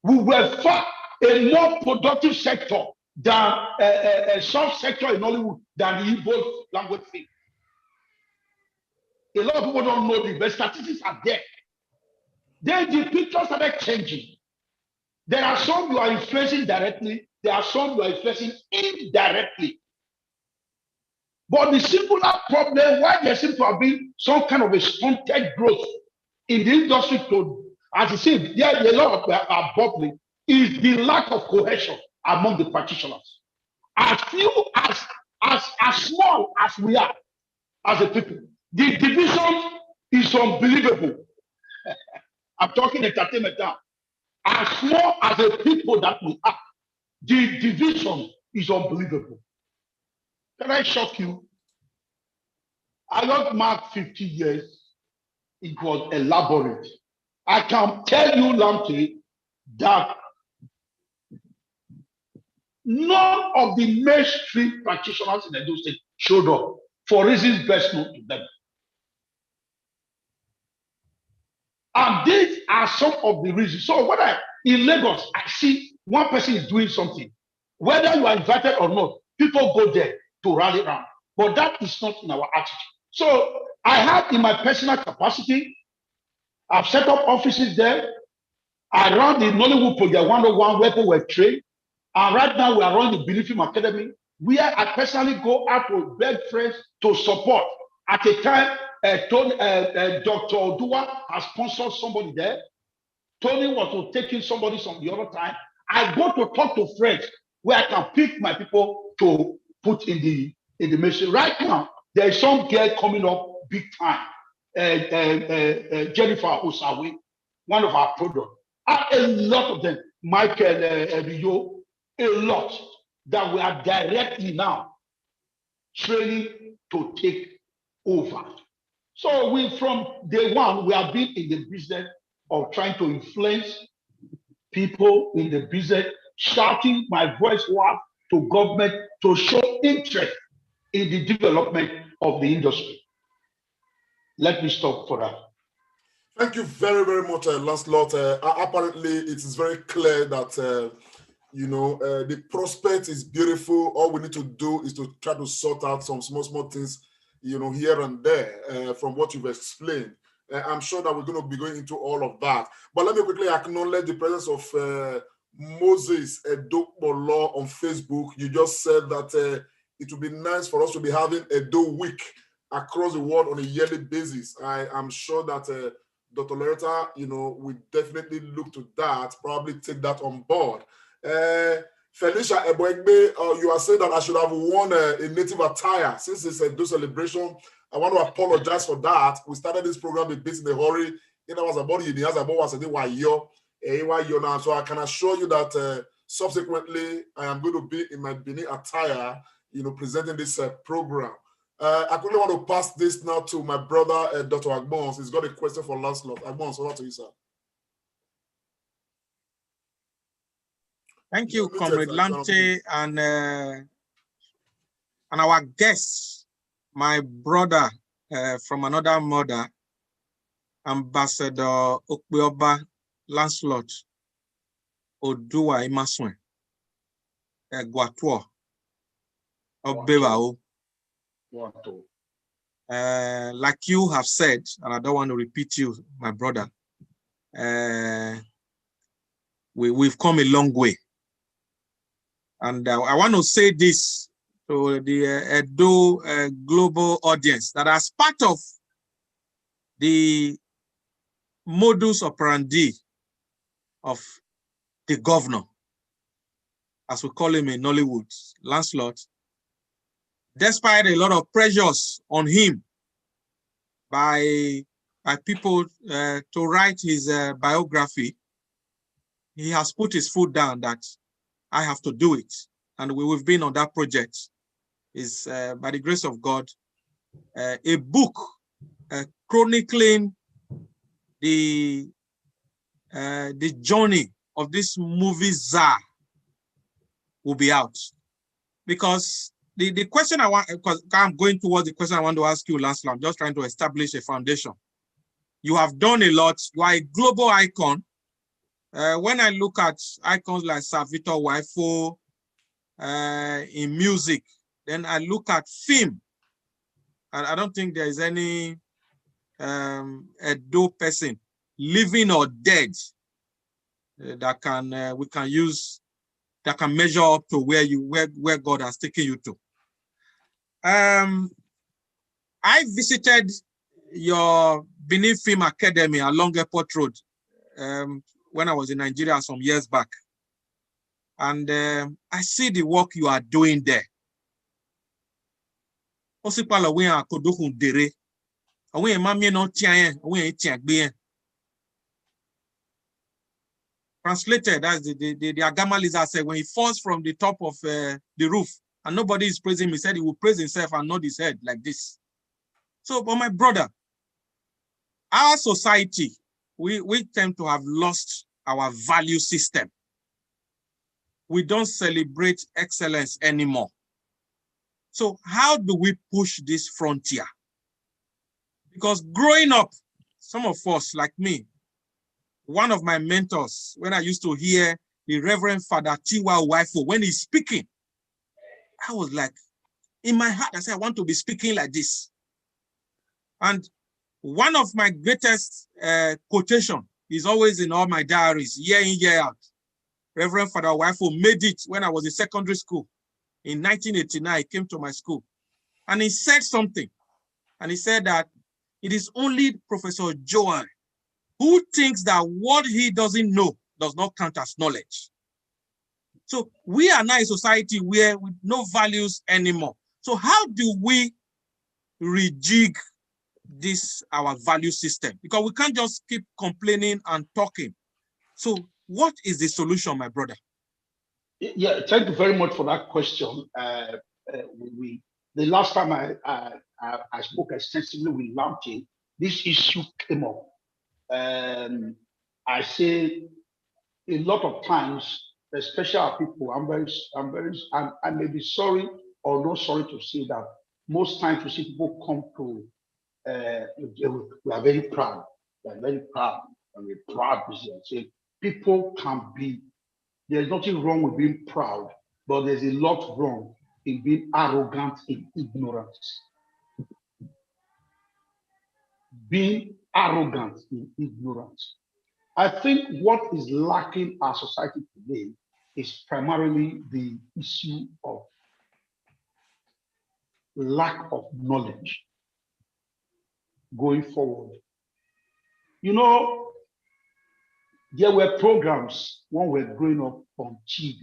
We were far a more productive sector than a sub-sector in Hollywood than the Igbo language film. A lot of people don't know this, but statistics are there. Then the picture started changing. There are some you are influencing directly, there are some you are influencing indirectly. But the singular problem, why there seems to have been some kind of a stunted growth in the industry, to, as you see, there are a lot of are bubbling, is the lack of cohesion among the practitioners. As few, as small as we are as a people, the division is unbelievable. I'm talking entertainment now. As small as a people that we are, the division is unbelievable. Can I shock you? I got marked 50 years. It was elaborate. I can tell you, Lamte, that none of the mainstream practitioners in Edo State showed up for reasons best known to them. And these are some of the reasons. So when in Lagos, I see one person is doing something, whether you are invited or not, people go there to rally around. But that is not in our attitude. So I have, in my personal capacity, I've set up offices there. I run the Nollywood Project 101 where people were trained. And right now we are running the Benin Film Academy, where I personally go out to beg friends to support. At a time, Dr. Oduwa has sponsored somebody there. Tony was taking somebody some the other time. I go to talk to friends where I can pick my people to put in the mission. Right now, there is some girl coming up big time, Jennifer Osawe, one of our products. And a lot of them, Michael Ebiyo, a lot that we are directly now training to take over. So from day one, we have been in the business of trying to influence people in the business, shouting my voice loud to government to show interest in the development of the industry. Let me stop for that. Thank you very, very much, Lancelot. Apparently, it is very clear that, the prospect is beautiful. All we need to do is to try to sort out some small things, here and there from what you've explained. I'm sure that we're going to be going into all of that. But let me quickly acknowledge the presence of Moses Edo on Facebook. You just said that it would be nice for us to be having Edo Week across the world on a yearly basis. I am sure that Dr. Loretta, we definitely look to that, probably take that on board. Felicia Eboegbe, you are saying that I should have worn a native attire since it's a do celebration. I want to apologize for that. We started this program a bit in a hurry. It was about now. So I can assure you that subsequently I am going to be in my Benin attire, presenting this program. I quickly want to pass this now to my brother, Dr. Agbons. He's got a question for Lancelot. Agbons, over to you, sir. Thank you, Comrade Lamte, and our guest, my brother from another mother, Ambassador Okweoba Lancelot Oduwa Imasuen, Guatuo, Obewao. Like you have said, and I don't want to repeat you, my brother, we've come a long way. And I want to say this to the Edo global audience, that as part of the modus operandi of the governor, as we call him in Nollywood, Lancelot, despite a lot of pressures on him by people to write his biography, he has put his foot down that I have to do it. And we've been on that project. Is by the grace of God, a book chronicling the journey of this movie czar will be out. Because the question I want, because I'm going towards the question I want to ask you, Lancelot, I'm just trying to establish a foundation. You have done a lot. You are a global icon. When I look at icons like Sir Victor Waifo in music, then I look at film, and I don't think there is any Edo person, living or dead, that we can use, that can measure up to where God has taken you to. I visited your Benin Film Academy along Airport Road when I was in Nigeria some years back. And I see the work you are doing there. Translated, that's the Agama Lizard said, when he falls from the top of the roof and nobody is praising him, he said he will praise himself and nod his head like this. So, but my brother, our society, we tend to have lost our value system. We don't celebrate excellence anymore. So how do we push this frontier? Because growing up, some of us, like me, one of my mentors, when I used to hear the Reverend Father Tiwa Waifo, when he's speaking, I was like, in my heart, I said, I want to be speaking like this. And one of my greatest quotation is always in all my diaries, year in, year out. Reverend Father Waifo made it when I was in secondary school. In 1989, he came to my school. And he said something. And he said that it is only Professor Joan who thinks that what he doesn't know does not count as knowledge. So we are now a society where with no values anymore. So how do we rejig this, our value system? Because we can't just keep complaining and talking. So what is the solution, my brother? Yeah, thank you very much for that question. The last time I I spoke extensively with Lamte, this issue came up. I say a lot of times, especially our people, I may be sorry or not sorry to say that most times you see people come to, we are very proud. We are very proud, and we're proud. Say people can be. There's nothing wrong with being proud, but there's a lot wrong in being arrogant in ignorance. Being arrogant in ignorance. I think what is lacking our society today is primarily the issue of lack of knowledge going forward. You know, there were programs when we were growing up on TV.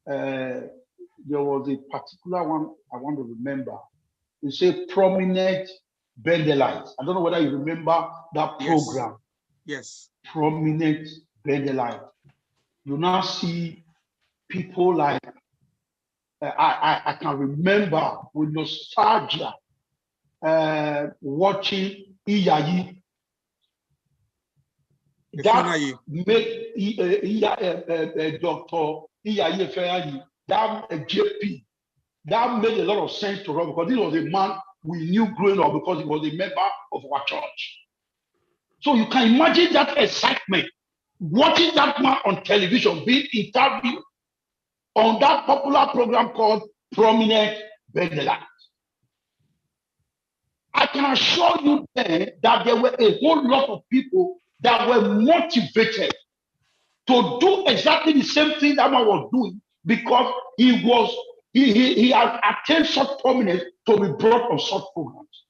There was a particular one I want to remember. It said Prominent Bendelites. I don't know whether you remember that program. Yes. Prominent Bendelites. You now see people like, I can remember with nostalgia watching Iyayi. That made Dr. Iyayi Efeanyi, that JP, that made a lot of sense to us because this was a man we knew growing up because he was a member of our church. So you can imagine that excitement, watching that man on television being interviewed on that popular program called Prominent Bendelites. I can assure you then that there were a whole lot of people that were motivated to do exactly the same thing that man was doing because he had attained such prominence to be brought on such programs.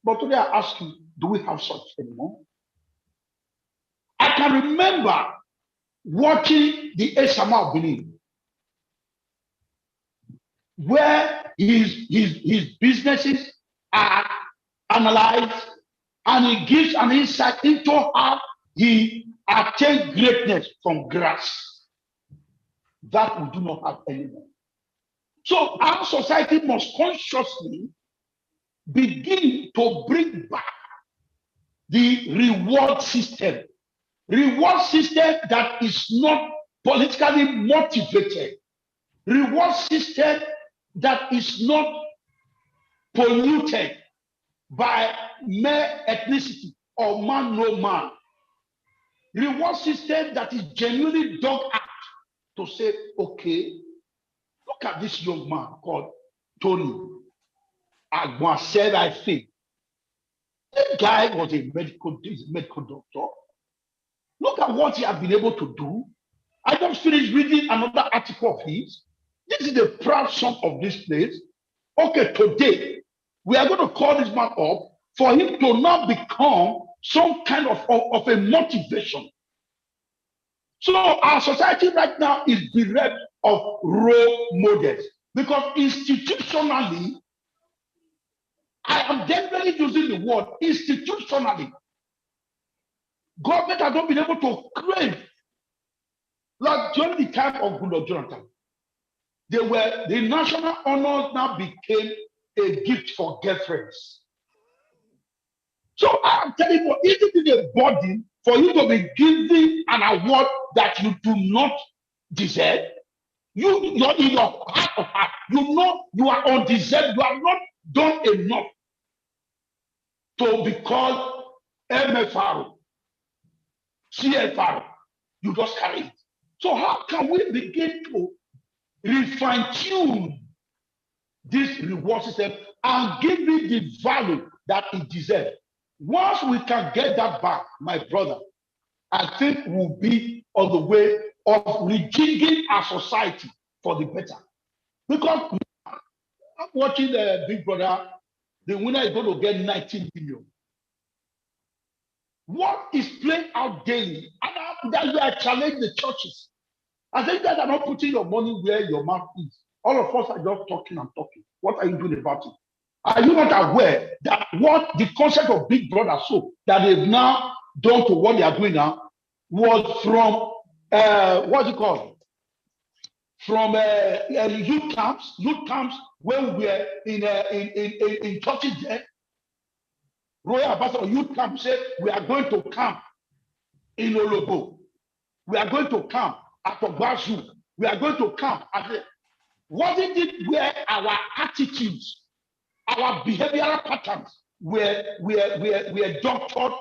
But today I ask you, do we have such anymore? I can remember watching the Esama of Benin, where his businesses are analyzed, and he gives an insight into how he attained greatness from grass. That we do not have anymore. So our society must consciously begin to bring back the reward system. Reward system that is not politically motivated. Reward system that is not polluted by mere ethnicity or man no man. Reward system that is genuinely dug out to say, okay, look at this young man called Tony Agwased, I think. This guy was a medical doctor. Look at what he has been able to do. I just finished reading another article of his. This is the proud son of this place. Okay, today, we are going to call this man up for him to now become some kind of a motivation. So our society right now is bereft of role models because institutionally, I am definitely using the word institutionally, government has not been able to create, like during the time of Goodluck Jonathan, the national honors now became a gift for girlfriends. So I'm telling you, it is a burden for you to be given an award that you do not deserve. You're in your heart of heart. You know you are undeserved. You have not done enough to be called MFR, CFR. You just carry it. So how can we begin to refine-tune this reward system and give it the value that it deserves? Once we can get that back, my brother, I think we'll be on the way of rejigging our society for the better. Because I'm watching the Big Brother, the winner is going to get 19 million. What is playing out daily? And that's where I challenge the churches. I think that are not putting your money where your mouth is. All of us are just talking and talking. What are you doing about it? Are you not aware that what the concept of Big Brother so that they've now done to what they are doing now was from what's it called? from youth camps when we were in churches there. Royal Ambassador youth camp said, we are going to camp in Olobo. We are going to camp at Ogbazu. We are going to camp at the... Wasn't it where our attitudes, our behavioral patterns were doctored,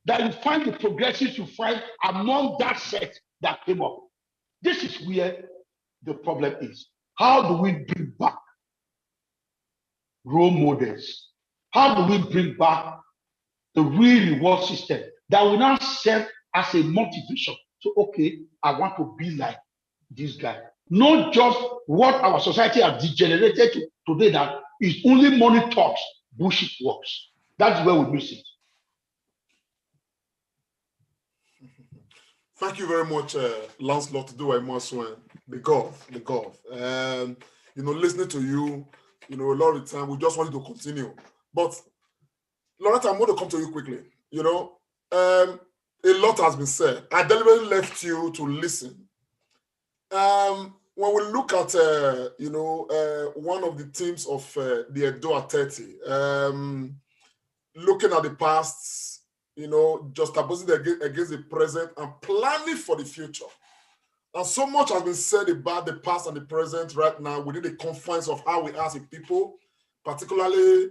that you find the progressives you find among that set that came up? This is where the problem is. How do we bring back role models? How do we bring back the real reward system that will now serve as a motivation? So, okay, I want to be like this guy. Not just what our society has degenerated to today, that is only money talks, bullshit works. That's where we miss it. Thank you very much, Lancelot Oduwa Imasuen, the golf. Listening to you, a lot of the time, we just wanted to continue. But, Loretta, I'm going to come to you quickly. A lot has been said. I deliberately left you to listen. When we look at, one of the themes of the Edo 30, looking at the past, just opposing against the present and planning for the future. And so much has been said about the past and the present right now within the confines of how we are as a people, particularly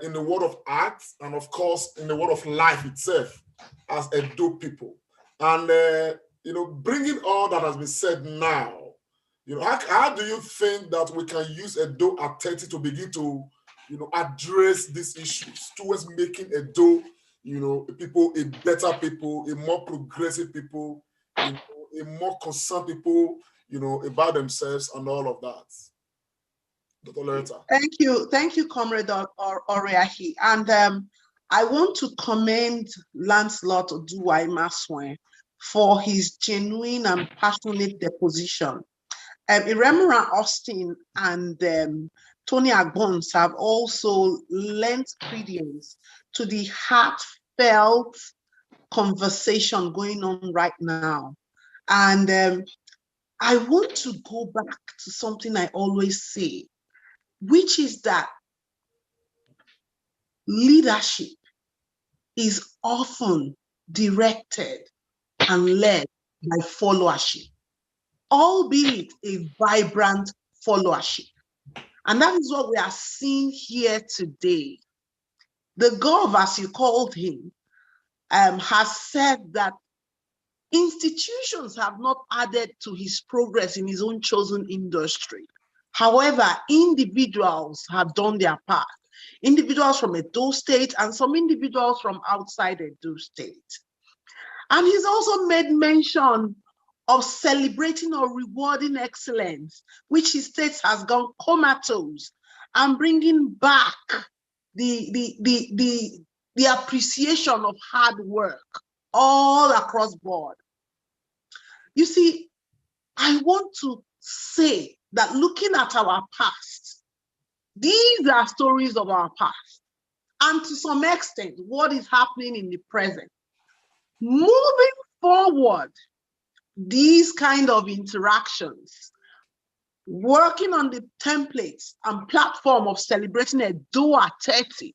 in the world of art and, of course, in the world of life itself as Edo people. And, bringing all that has been said now, how do you think that we can use Edo at 30 to begin to, address these issues towards making Edo, people, a better people, a more progressive people, a more concerned people, about themselves and all of that? Dr. Loretta. Thank you, Comrade Oriahi. And I want to commend Lancelot Oduwa Imasuen for his genuine and passionate deposition. Iremura Austin and Tony Agbons have also lent credence to the heartfelt conversation going on right now. And I want to go back to something I always say, which is that leadership is often directed and led by followership, albeit a vibrant followership. And that is what we are seeing here today. The Gov, as you called him, has said that institutions have not added to his progress in his own chosen industry. However, individuals have done their part. Individuals from Edo State and some individuals from outside Edo State. And he's also made mention of celebrating or rewarding excellence, which he states has gone comatose, and bringing back the appreciation of hard work all across board. You see, I want to say that looking at our past, these are stories of our past, and to some extent, what is happening in the present. Moving forward, these kind of interactions, working on the templates and platform of celebrating Edo at 30,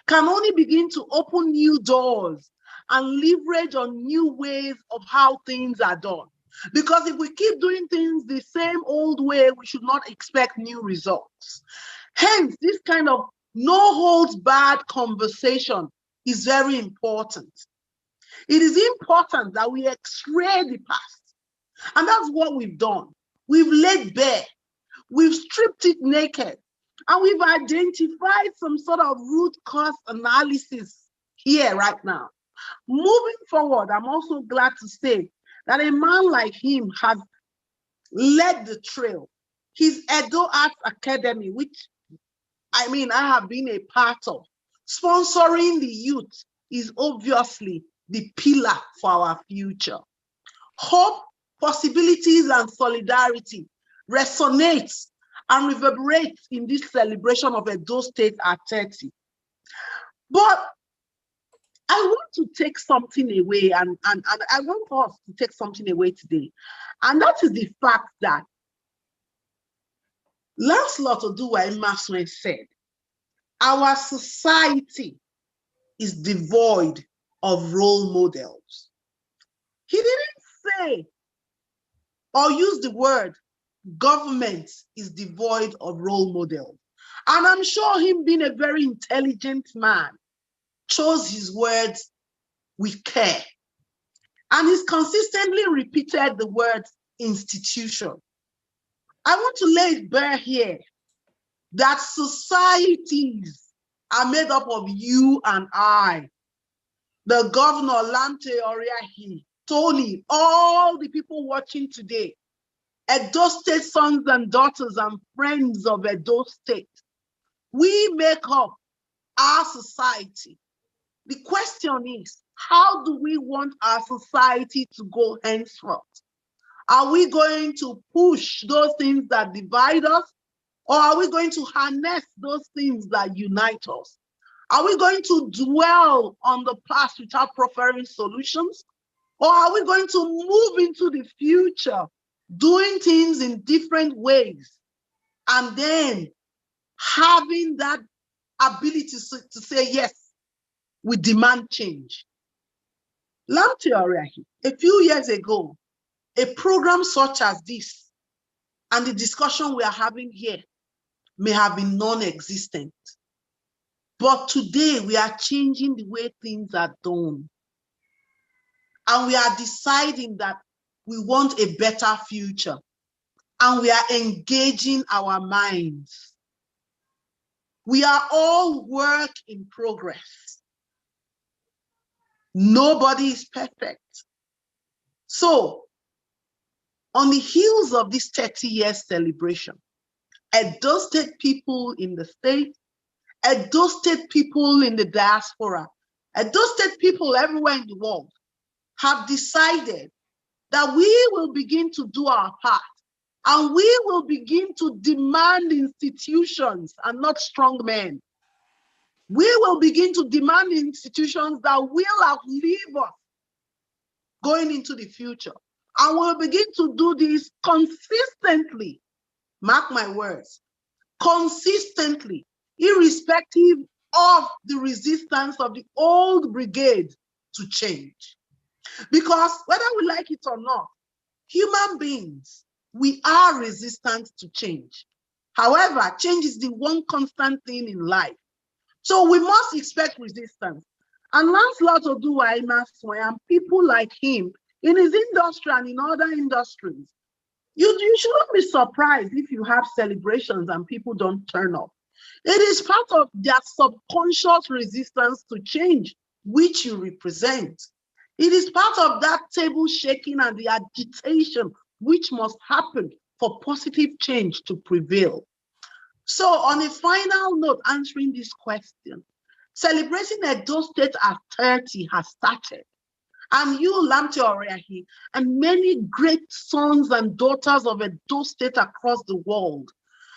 can only begin to open new doors and leverage on new ways of how things are done. Because if we keep doing things the same old way, we should not expect new results. Hence, this kind of no holds barred conversation is very important. It is important that we x-ray the past. And that's what we've done. We've laid bare, we've stripped it naked, and we've identified some sort of root cause analysis here right now. Moving forward, I'm also glad to say that a man like him has led the trail. His Edo Arts Academy, which I have been a part of, sponsoring the youth, is obviously the pillar for our future. Hope, possibilities, and solidarity resonates and reverberates in this celebration of Edo State at 30. But I want to take something away, and I want us to take something away today. And that is the fact that Lancelot Oduwa Imasuen said, our society is devoid of role models. He didn't say or use the word government is devoid of role models. And I'm sure him being a very intelligent man chose his words with care. And he's consistently repeated the word institution. I want to lay it bare here that societies are made up of you and I. The governor, Lamte Oriahi, Tony, all the people watching today, Edo State sons and daughters and friends of Edo State, we make up our society. The question is, how do we want our society to go henceforth? Are we going to push those things that divide us? Or are we going to harness those things that unite us? Are we going to dwell on the past without proffering solutions? Or are we going to move into the future, doing things in different ways, and then having that ability to say, yes, we demand change? A few years ago, a program such as this and the discussion we are having here may have been non-existent. But today we are changing the way things are done. And we are deciding that we want a better future. And we are engaging our minds. We are all work in progress. Nobody is perfect. So, on the heels of this 30-year celebration, Edo State people in the state, Edo State people in the diaspora, Edo State people everywhere in the world have decided that we will begin to do our part, and we will begin to demand institutions and not strong men. We will begin to demand institutions that will outlive us going into the future. And we'll begin to do this consistently. Mark my words, consistently, irrespective of the resistance of the old brigade to change. Because whether we like it or not, human beings, we are resistant to change. However, change is the one constant thing in life. So we must expect resistance. And Lancelot Oduwa Imasuen and people like him in his industry and in other industries, you shouldn't be surprised if you have celebrations and people don't turn up. It is part of their subconscious resistance to change, which you represent. It is part of that table shaking and the agitation which must happen for positive change to prevail. So on a final note, answering this question, celebrating Edo State at 30 has started. And you, Lamte Oriahi, and many great sons and daughters of Edo State across the world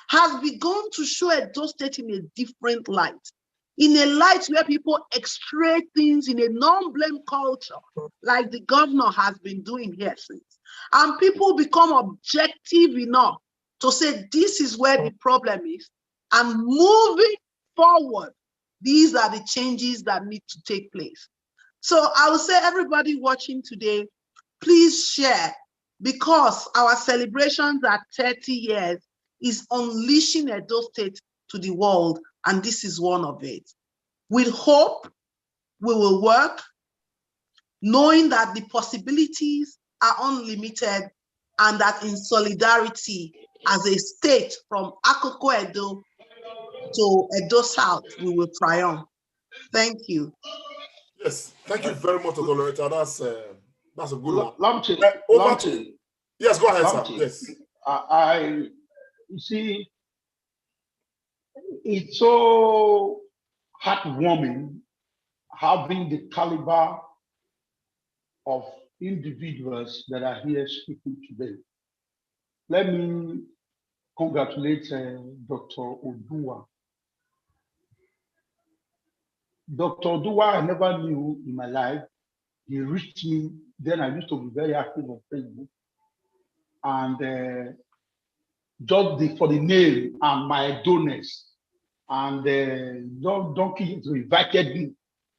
has begun to show Edo State in a different light, in a light where people extract things in a non-blame culture, like the governor has been doing here since. And people become objective enough to say this is where the problem is, and moving forward, these are the changes that need to take place. So I would say everybody watching today, please share, because our celebrations at 30 years is unleashing Edo State to the world, and this is one of it. With hope, we will work, knowing that the possibilities are unlimited, and that in solidarity as a state from Akoko Edo to Edo South, we will triumph. Thank you. Yes, thank you very much, Dr. Loretta. That's a good one. Lamte, Over to you. Yes, go ahead, sir. Yes. You see, it's so heartwarming having the caliber of individuals that are here speaking today. Let me congratulate Dr. Oduwa. Dr. Oduwa, I never knew in my life. He reached me. Then I used to be very active on Facebook. And just for the name and my donors. And Donkey invited me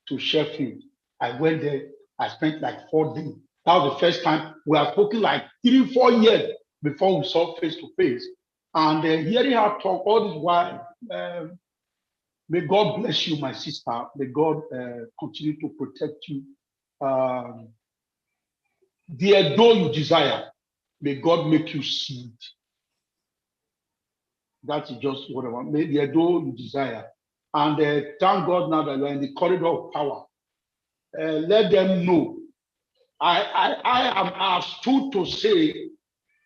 to Sheffield. I went there. I spent like 4 days. That was the first time we have spoken like 3-4 years before we saw face to face. And hearing her talk all this while, may God bless you, my sister. May God continue to protect you. The Edo you desire, may God make you see it. That is just what I want. May the Edo you desire. And thank God now that you are in the corridor of power. Let them know. I am asked to say,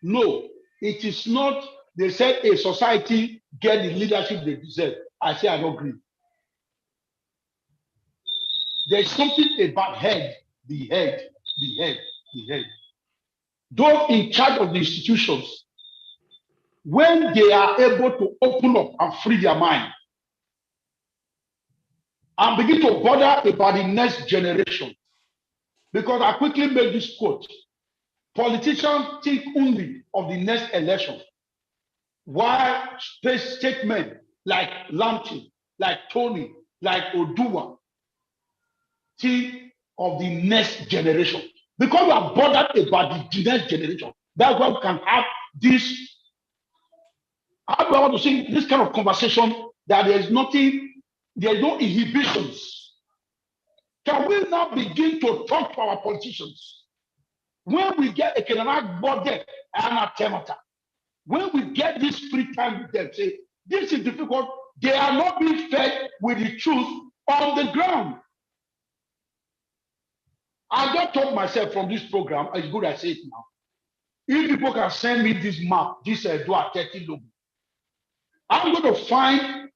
no, it is not. They said a society get the leadership they deserve. I say I don't agree. There's something about the head. Those in charge of the institutions, when they are able to open up and free their mind and begin to bother about the next generation, because I quickly made this quote, politicians think only of the next election, while statements like Lamptey, like Tony, like Oduwa, think of the next generation. Because we are bothered about the next generation, that's why we can have this, I want to say this kind of conversation that there's nothing, there's no inhibitions. Can we now begin to talk to our politicians? When we get a Kenana body anathemata, when we get this free time with them, say, this is difficult, they are not being fed with the truth on the ground. I just told myself from this program, it's good I say it now. If people can send me this map, this Edo 30 logo, I'm going to find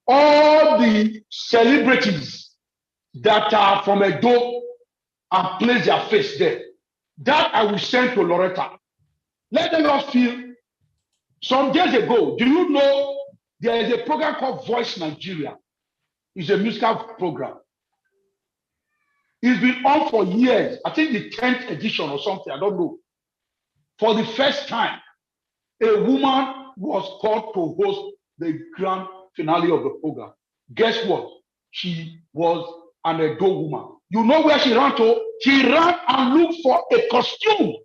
all the celebrities that are from Edo and place their face there. That I will send to Loretta. Let them not feel. Some days ago, do you know there is a program called Voice Nigeria? It's a musical program. It's been on for years. I think the 10th edition or something, I don't know. For the first time, a woman was called to host the grand finale of the program. Guess what? She was an Edo woman. You know where she ran to? She ran and looked for a costume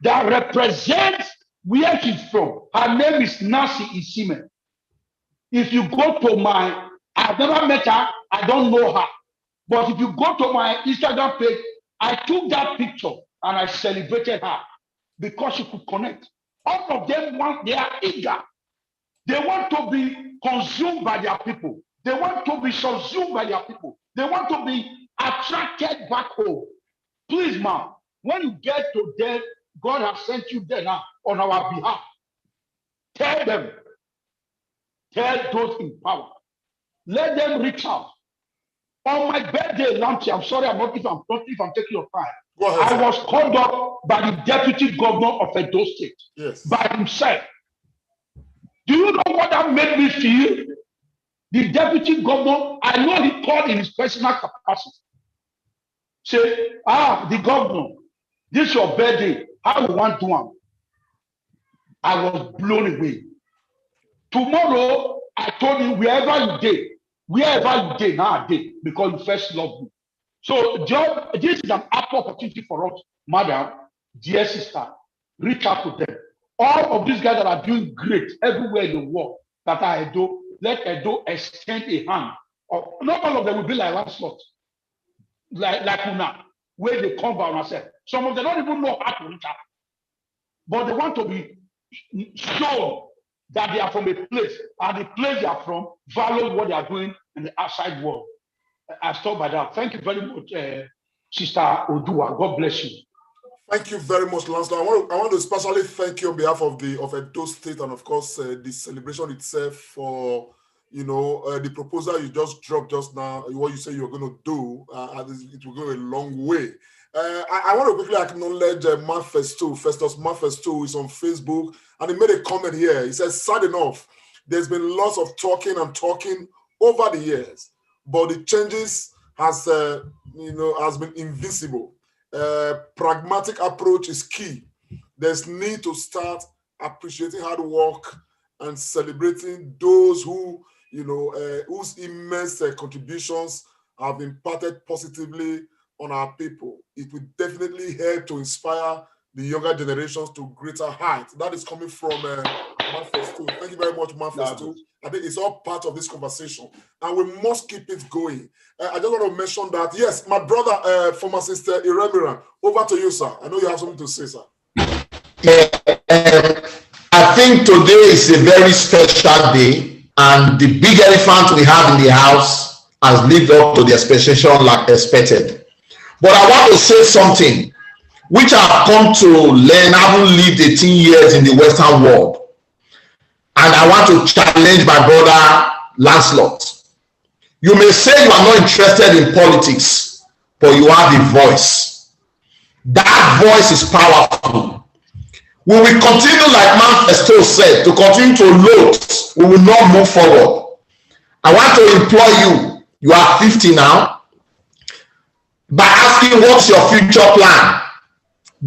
that represents where she's from. Her name is Nancy Isime. If you go to my, I've never met her, I don't know her. But if you go to my Instagram page, I took that picture and I celebrated her because she could connect. All of them they are eager. They want to be consumed by their people. They want to be subsumed by their people. They want to be attracted back home. Please, ma'am, when you get to them, God has sent you there now on our behalf. Tell them. Tell those in power. Let them reach out. On my birthday, Lamptey, I'm sorry, if I'm taking your time. Go ahead, I was called up by the deputy governor of Edo State. Yes. By himself. Do you know what that made me feel? The deputy governor, I know he called in his personal capacity. Say, the governor, this is your birthday. How you want to do? I was blown away. Tomorrow, I told him, wherever you did nowadays, because you first loved me. So, John, this is an ample opportunity for us, madam, dear sister, reach out to them. All of these guys that are doing great everywhere in the world that are Edo, let Edo extend a hand. Not all of them will be like Lancelot, like Una, where they come by ourselves. Some of them don't even know how to reach out. But they want to be shown that they are from a place, and the place they are from values what they are doing in the outside world. I stop by that. Thank you very much, Sister Oduwa. God bless you. Thank you very much, Lancelot. I want to especially thank you on behalf of Edo State and of course the celebration itself for the proposal you just dropped just now. What you say you're going to do, it will go a long way. I want to quickly acknowledge Festus Manfesto is on Facebook, and he made a comment here. He says, sad enough, there's been lots of talking over the years, but the changes has been invisible. Pragmatic approach is key. There's need to start appreciating hard work and celebrating those who, whose immense contributions have impacted positively on our people. It will definitely help to inspire the younger generations to greater heights. That is coming from Manifest 2. Thank you very much, Manifest 2. I think it's all part of this conversation, and we must keep it going. I just want to mention that, yes, my brother, former sister Iremira, over to you, sir. I know you have something to say, sir. I think today is a very special day, and the big elephant we have in the house has lived up to the expectation like expected. But I want to say something which I've come to learn, having lived 18 years in the Western world. And I want to challenge my brother Lancelot. You may say you are not interested in politics, but you have a voice. That voice is powerful. We will continue, like Manifesto said, to continue to load. We will not move forward. I want to implore you are 50 now, by asking what's your future plan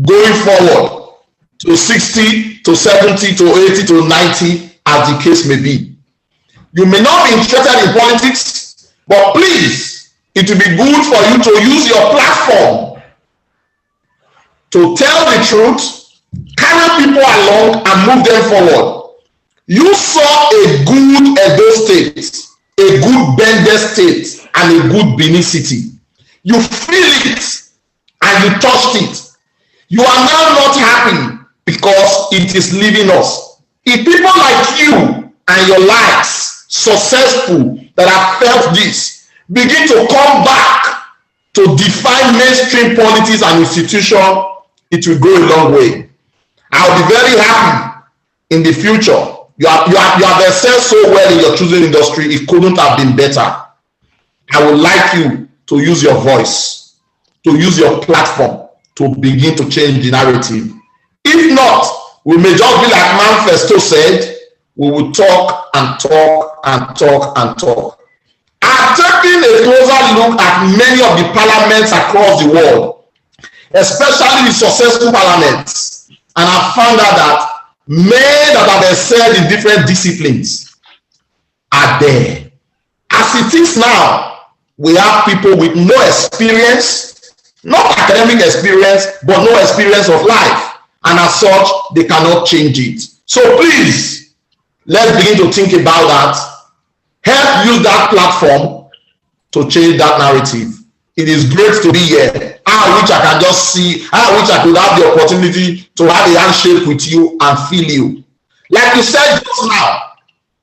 going forward to 60, to 70, to 80, to 90, as the case may be. You may not be interested in politics, but please, it will be good for you to use your platform to tell the truth, carry people along, and move them forward. You saw a good Edo State, a good Bende State, and a good Benin City. You feel it and you touched it. You are now not happy because it is leaving us. If people like you and your likes, successful, that have felt this, begin to come back to define mainstream politics and institution, it will go a long way. I'll be very happy in the future. You have excelled so well in your choosing industry, it couldn't have been better. I would like you to use your voice, to use your platform to begin to change the narrative. If not, we may just be like Manifesto said, we will talk and talk and talk and talk. I've taken a closer look at many of the parliaments across the world, especially the successful parliaments, and I found out that men that have excelled in different disciplines are there. As it is now, we have people with no experience, not academic experience, but no experience of life. And as such, they cannot change it. So please, let's begin to think about that. Help use that platform to change that narrative. It is great to be here. I wish I can just see, I wish I could have the opportunity to have a handshake with you and feel you. Like you said just now,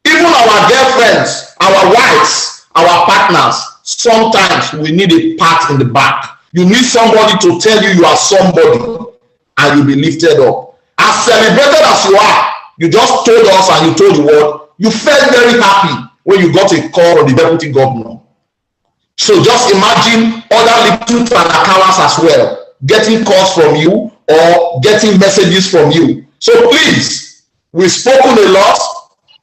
even our girlfriends, our wives, our partners, sometimes we need a pat in the back. You need somebody to tell you you are somebody and you'll be lifted up. As celebrated as you are, you just told us and you told the world, you felt very happy when you got a call from the deputy governor. So just imagine other little Tanakawas as well, getting calls from you or getting messages from you. So please, we've spoken a lot.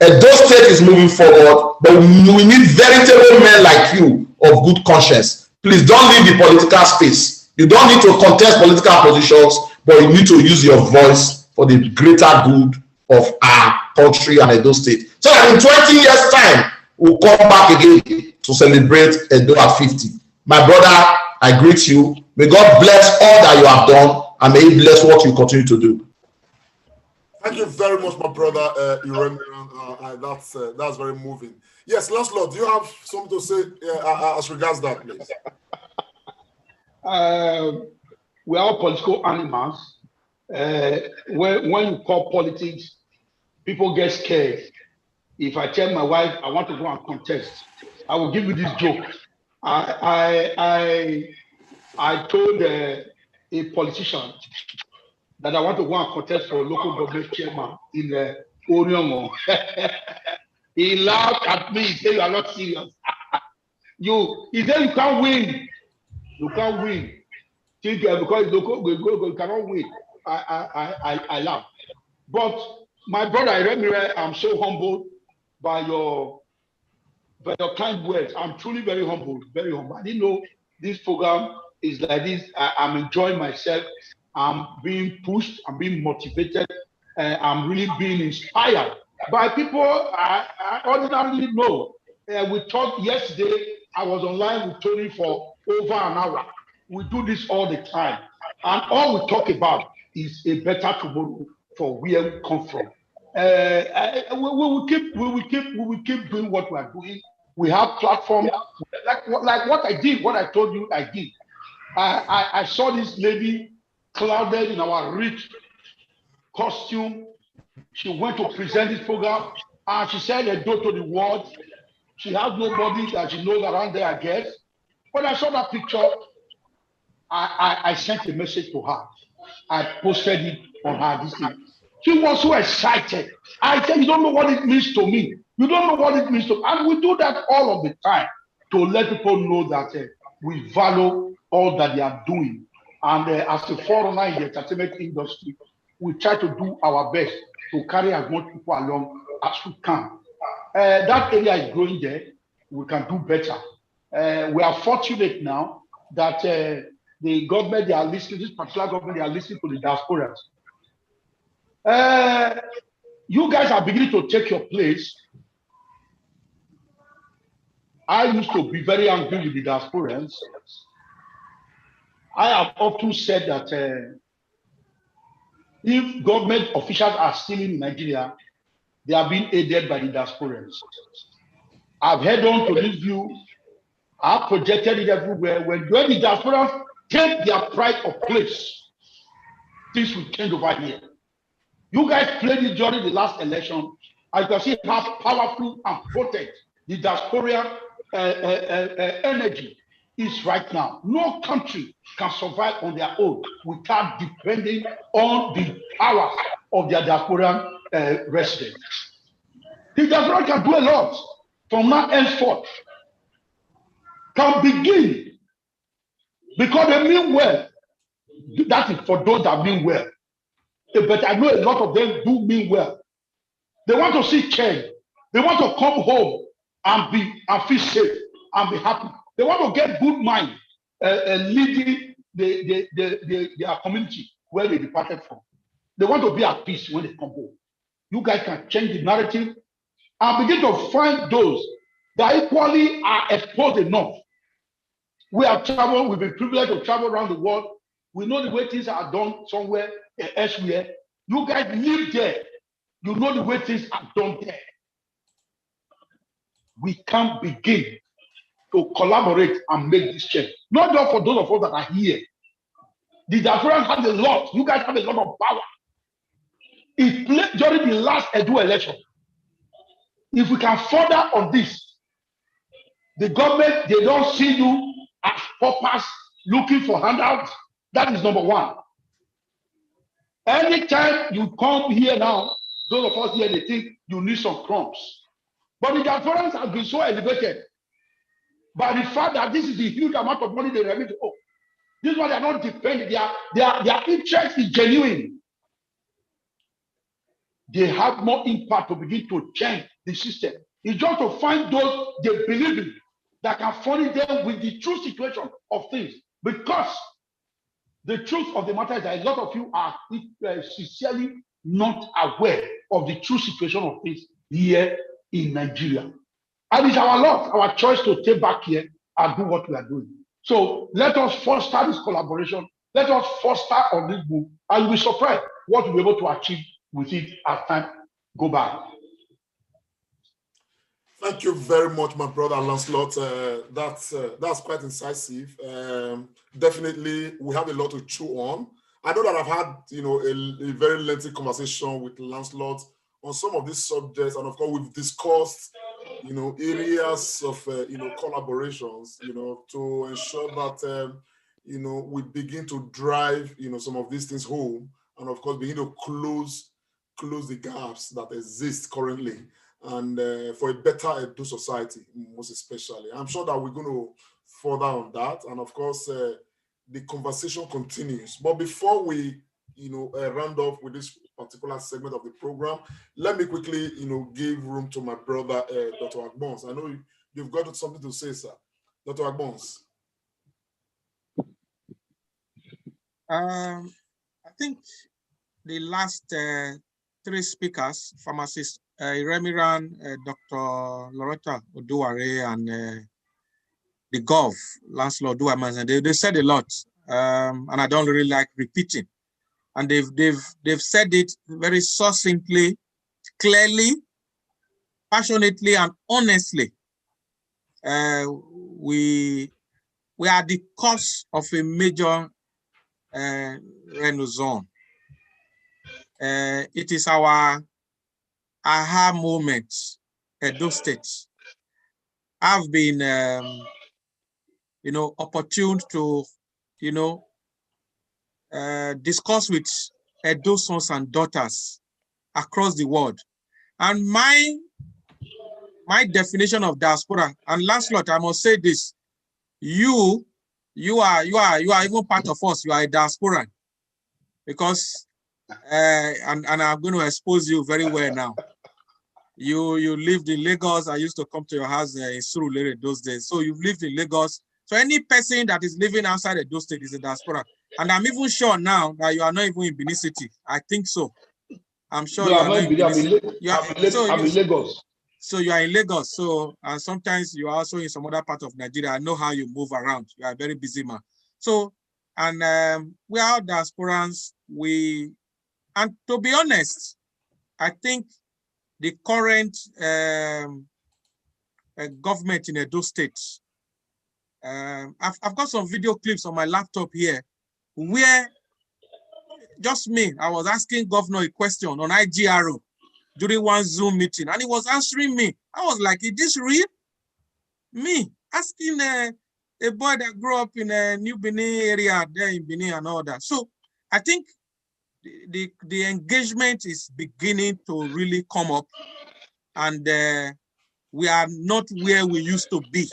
Edo State is moving forward, but we need veritable men like you of good conscience. Please don't leave the political space. You don't need to contest political positions, but you need to use your voice for the greater good of our country and Edo State. So that in 20 years' time, we'll come back again to celebrate Edo at 50. My brother, I greet you. May God bless all that you have done, and may He bless what you continue to do. Thank you very much, my brother. That's very moving. Yes, Lancelot, do you have something to say as regards that, please? We are all political animals. When you call politics, people get scared. If I tell my wife I want to go and contest, I will give you this joke. I told a politician that I want to go and contest for a local government chairman in Oriomo. He laughed at me. He said, "You are not serious." He said, "You can't win. You can't win. Because local, you cannot win." I laughed. But my brother, I'm so humbled by your kind words. I'm truly very humbled, very humble. I didn't know this program is like this. I'm enjoying myself. I'm being pushed. I'm being motivated. I'm really being inspired by people I ordinarily know. We talked yesterday, I was online with Tony for over an hour. We do this all the time. And all we talk about is a better tomorrow for where we come from. We will keep doing what we are doing. We have platforms like what I did, what I told you I did. I saw this lady clouded in our rich costume. She went to present this program and she said Edo to the world. She has nobody that she knows around there, I guess. When I saw that picture, I sent a message to her. I posted it on her this thing. She was so excited. I said, you don't know what it means to me. You don't know what it means to me. And we do that all of the time to let people know that we value all that they are doing. And as a foreigner in the entertainment industry, we try to do our best to carry as much people along as we can. That area is growing there. We can do better. We are fortunate now that the government, they are listening, this particular government, they are listening to the diasporas. You guys are beginning to take your place. I used to be very angry with the diasporans. I have often said that if government officials are stealing in Nigeria, they are being aided by the diasporans. I've held on to this view. I've projected it everywhere. When the diasporans take their pride of place, things will change over here. You guys played it during the last election. I can see how powerful and potent the diasporian energy is right now. No country can survive on their own without depending on the powers of their diasporian residents. The diaspora can do a lot from now henceforth. Can begin because they mean well. That is for those that mean well. But I know a lot of them do mean well. They want to see change. They want to come home and feel safe and be happy. They want to get good mind leading their community where they departed from. They want to be at peace when they come home. You guys can change the narrative and begin to find those that equally are exposed enough. We have traveled, we've been privileged to travel around the world. We know the way things are done somewhere elsewhere. You guys live there. You know the way things are done there. We can begin to collaborate and make this change. Not just for those of us that are here. The diaspora has a lot. You guys have a lot of power. It played during the last Edo election. If we can further on this, the government, they don't see you as paupers looking for handouts. That is number one. Anytime you come here now, those of us here, they think you need some crumbs. But the diasporans have been so elevated by the fact that this is the huge amount of money they remit to owe. This one, they are not dependent. Their interest is genuine. They have more impact to begin to change the system. It's just to find those they believe in that can furnish them with the true situation of things. Because the truth of the matter is that a lot of you are sincerely not aware of the true situation of things here in Nigeria. And it's our lot, our choice to take back here and do what we are doing. So let us foster this collaboration. Let us foster on this move, and we'll be surprised what we'll be able to achieve with it as time go by. Thank you very much, my brother Lancelot. That's quite incisive. Definitely, we have a lot to chew on. I know that I've had, a very lengthy conversation with Lancelot on some of these subjects, and of course, we've discussed, areas of, collaborations, to ensure that, we begin to drive, some of these things home, and of course, begin to close the gaps that exist currently. And for a better Edo society, most especially. I'm sure that we're going to further on that. And of course, the conversation continues. But before we, round off with this particular segment of the program, let me quickly, give room to my brother, Dr. Agbons. I know you've got something to say, sir. Dr. Agbons. I think the last three speakers, pharmacist Remiran, Dr. Loretta Oduwa and the Gov, Lancelot Oduwa Imasuen. They said a lot, and I don't really like repeating. And they've said it very succinctly, clearly, passionately, and honestly. We are at the cusp of a major renaissance. It is our aha moment, Edo State. I've been, opportune to, discuss with Edo sons and daughters across the world. And my definition of diaspora, and Lancelot, I must say this, you are even part of us. You are a diasporan, because and I'm going to expose you very well now. You lived in Lagos. I used to come to your house in Surulere those days. So you've lived in Lagos. So any person that is living outside Edo State is a diaspora. And I'm even sure now that you are not even in Benin City. I think so. I'm sure you are not in Benin City. I'm in Lagos. So you are in Lagos. So sometimes you are also in some other part of Nigeria. I know how you move around. You are a very busy man. So, and we are diasporans. And to be honest, I think the current government in Edo State, I've got some video clips on my laptop here where just me, I was asking governor a question on IGRO during one Zoom meeting, and he was answering me. I was like, is this real? Me asking a boy that grew up in a New Benin area there in Benin and all that. So I think the engagement is beginning to really come up, and we are not where we used to be.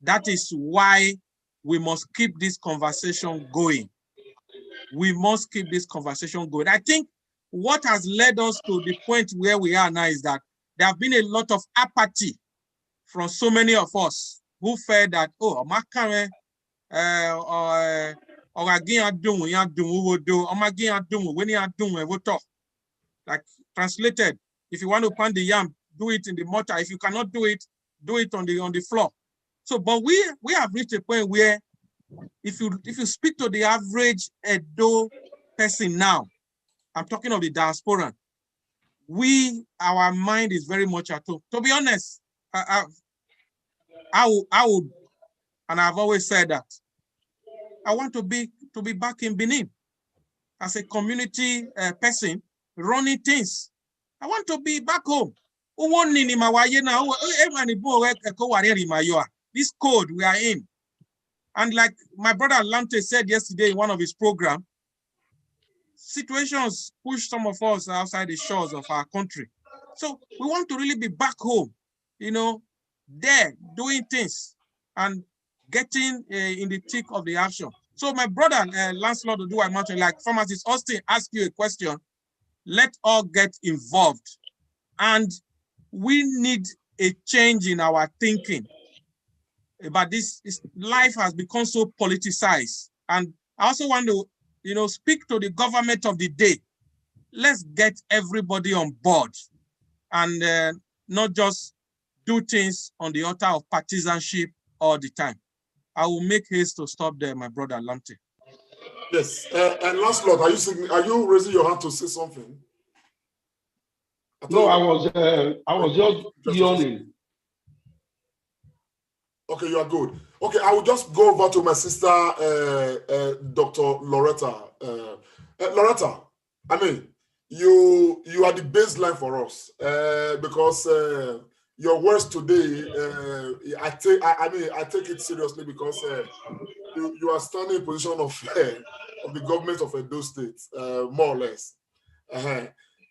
That is why we must keep this conversation going. We must keep this conversation going. I think what has led us to the point where we are now is that there have been a lot of apathy from so many of us who felt that, oh, like translated, if you want to pound the yam, do it in the mortar. If you cannot do it on the floor. So, but we have reached a point where if you speak to the average Edo person now, I'm talking of the diaspora, our mind is very much at home. To be honest, I would, and I've always said that I want to be back in Benin as a community person running things. I want to be back home. This code we are in. And like my brother Lante said yesterday in one of his programs, situations push some of us outside the shores of our country. So we want to really be back home, there doing things and getting in the thick of the action. So my brother Lancelot Oduwa Imasuen, like pharmacist Austin, asked you a question. Let all get involved, and we need a change in our thinking. But life has become so politicized, and I also want to, speak to the government of the day. Let's get everybody on board, and not just do things on the altar of partisanship all the time. I will make haste to stop there, my brother Lamte. Yes, and Lancelot, are you raising your hand to say something? No, I was just yawning. Okay, you are good. Okay, I will just go over to my sister, Dr. Loretta. Loretta, I mean, you are the baseline for us because your words today, I take it seriously because you are standing in position of the government of Edo State, more or less.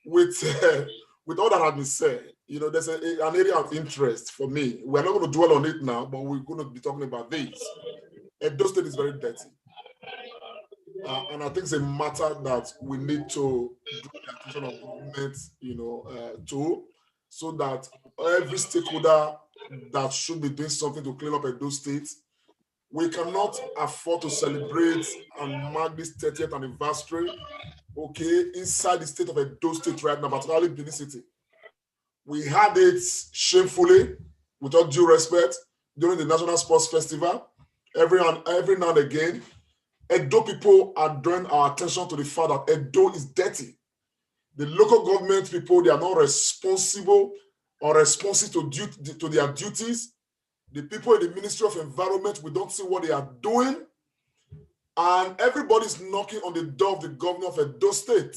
With all that has been said, there's an area of interest for me. We're not going to dwell on it now, but we're going to be talking about this. Edo State is very dirty. And I think it's a matter that we need to do the attention of government, to, so that every stakeholder that should be doing something to clean up Edo State, we cannot afford to celebrate and mark this 30th anniversary okay, inside the state of Edo State right now, particularly Benin City. We had it shamefully, with all due respect, during the National Sports Festival. Every now and again, Edo people are drawing our attention to the fact that Edo is dirty. The local government people, they are not responsible or responsive to their duties. The people in the Ministry of Environment, we don't see what they are doing. And everybody's knocking on the door of the governor of Edo State.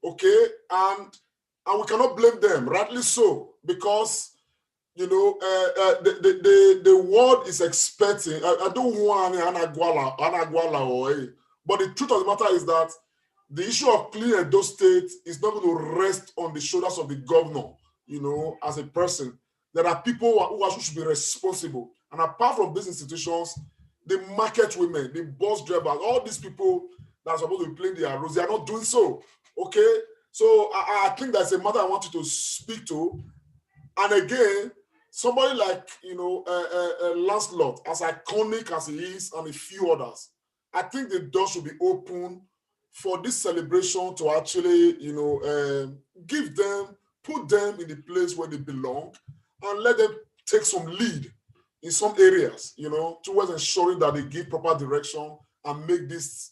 Okay? And we cannot blame them, rightly so, because the world is expecting. I don't want Anagwala, but the truth of the matter is that the issue of clean Edo State is not going to rest on the shoulders of the governor, as a person. There are people who should be responsible. And apart from these institutions, the market women, the bus drivers, all these people that are supposed to be playing their roles, they are not doing so. Okay? So I think that's a matter I want you to speak to. And again, somebody like, Lancelot, as iconic as he is, and a few others, I think the door should be open for this celebration to actually, give them, put them in the place where they belong, and let them take some lead in some areas, towards ensuring that they give proper direction and make this,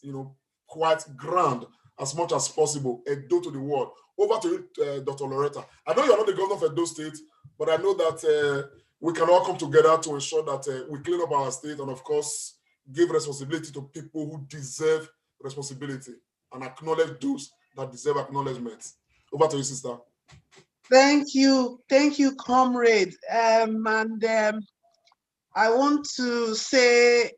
quite grand as much as possible, Edo to the world. Over to you, Dr. Loretta. I know you're not the governor of Edo State, but I know that we can all come together to ensure that we clean up our state and, of course, give responsibility to people who deserve responsibility and acknowledge those that deserve acknowledgement. Over to you, sister. Thank you, comrade. I want to say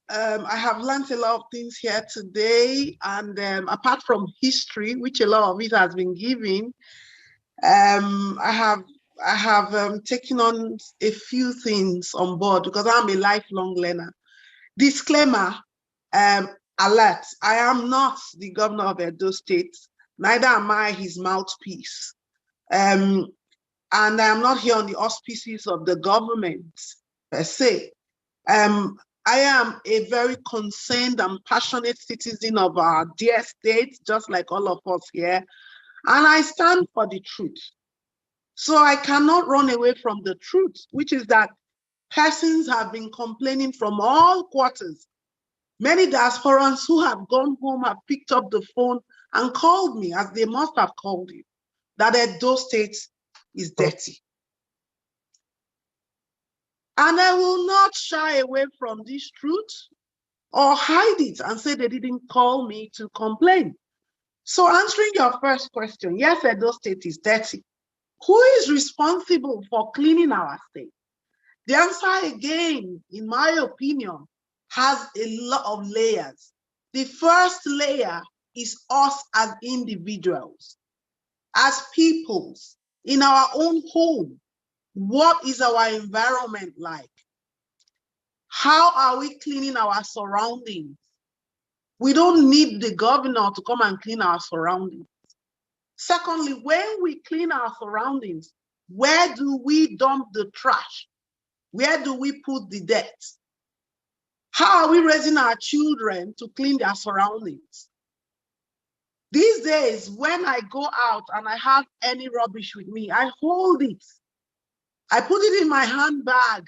I have learned a lot of things here today, and apart from history, which a lot of it has been given, I have taken on a few things on board because I'm a lifelong learner. Disclaimer, alert, I am not the governor of Edo State, neither am I his mouthpiece. And I am not here on the auspices of the government per se. I am a very concerned and passionate citizen of our dear state, just like all of us here, and I stand for the truth. So I cannot run away from the truth, which is that persons have been complaining from all quarters. Many diasporans who have gone home have picked up the phone and called me, as they must have called you, that Edo State is dirty. And I will not shy away from this truth or hide it and say they didn't call me to complain. So answering your first question, yes, Edo State is dirty. Who is responsible for cleaning our state? The answer, again, in my opinion, has a lot of layers. The first layer is us as individuals, as peoples, in our own home. What is our environment like? How are we cleaning our surroundings? We don't need the governor to come and clean our surroundings. Secondly, when we clean our surroundings, where do we dump the trash? Where do we put the dirt? How are we raising our children to clean their surroundings? These days, when I go out and I have any rubbish with me, I hold it. I put it in my handbag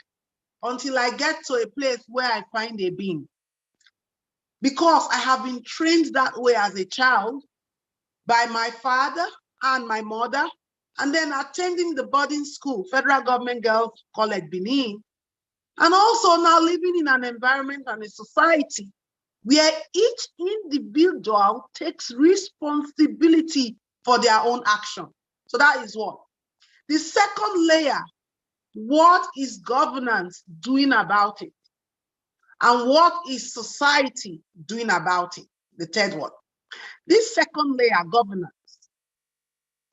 until I get to a place where I find a bin. Because I have been trained that way as a child by my father and my mother, and then attending the boarding school, Federal Government Girls College, Benin, and also now living in an environment and a society where each individual takes responsibility for their own action. So that is one. The second layer, what is governance doing about it? And what is society doing about it? The third one. This second layer, governance.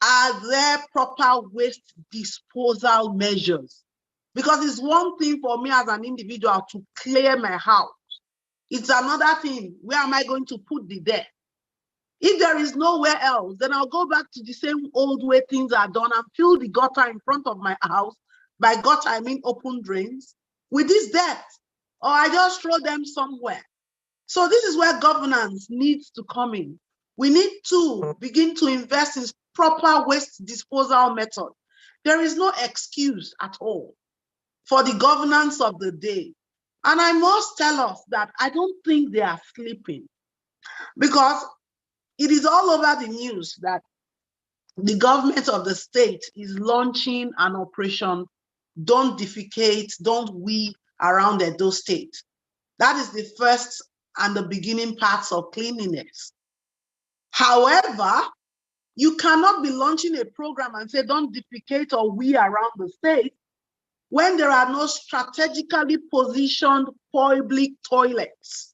Are there proper waste disposal measures? Because it's one thing for me as an individual to clear my house. It's another thing, where am I going to put the dirt? If there is nowhere else, then I'll go back to the same old way things are done and fill the gutter in front of my house. By gutter, I mean open drains, with this dirt, or I just throw them somewhere. So this is where governance needs to come in. We need to begin to invest in proper waste disposal method. There is no excuse at all for the governance of the day. And I must tell us that I don't think they are sleeping, because it is all over the news that the government of the state is launching an operation, Don't Defecate, Don't We, around Edo State. That is the first and the beginning parts of cleanliness. However, you cannot be launching a program and say, don't defecate or we around the state, when there are no strategically positioned public toilets.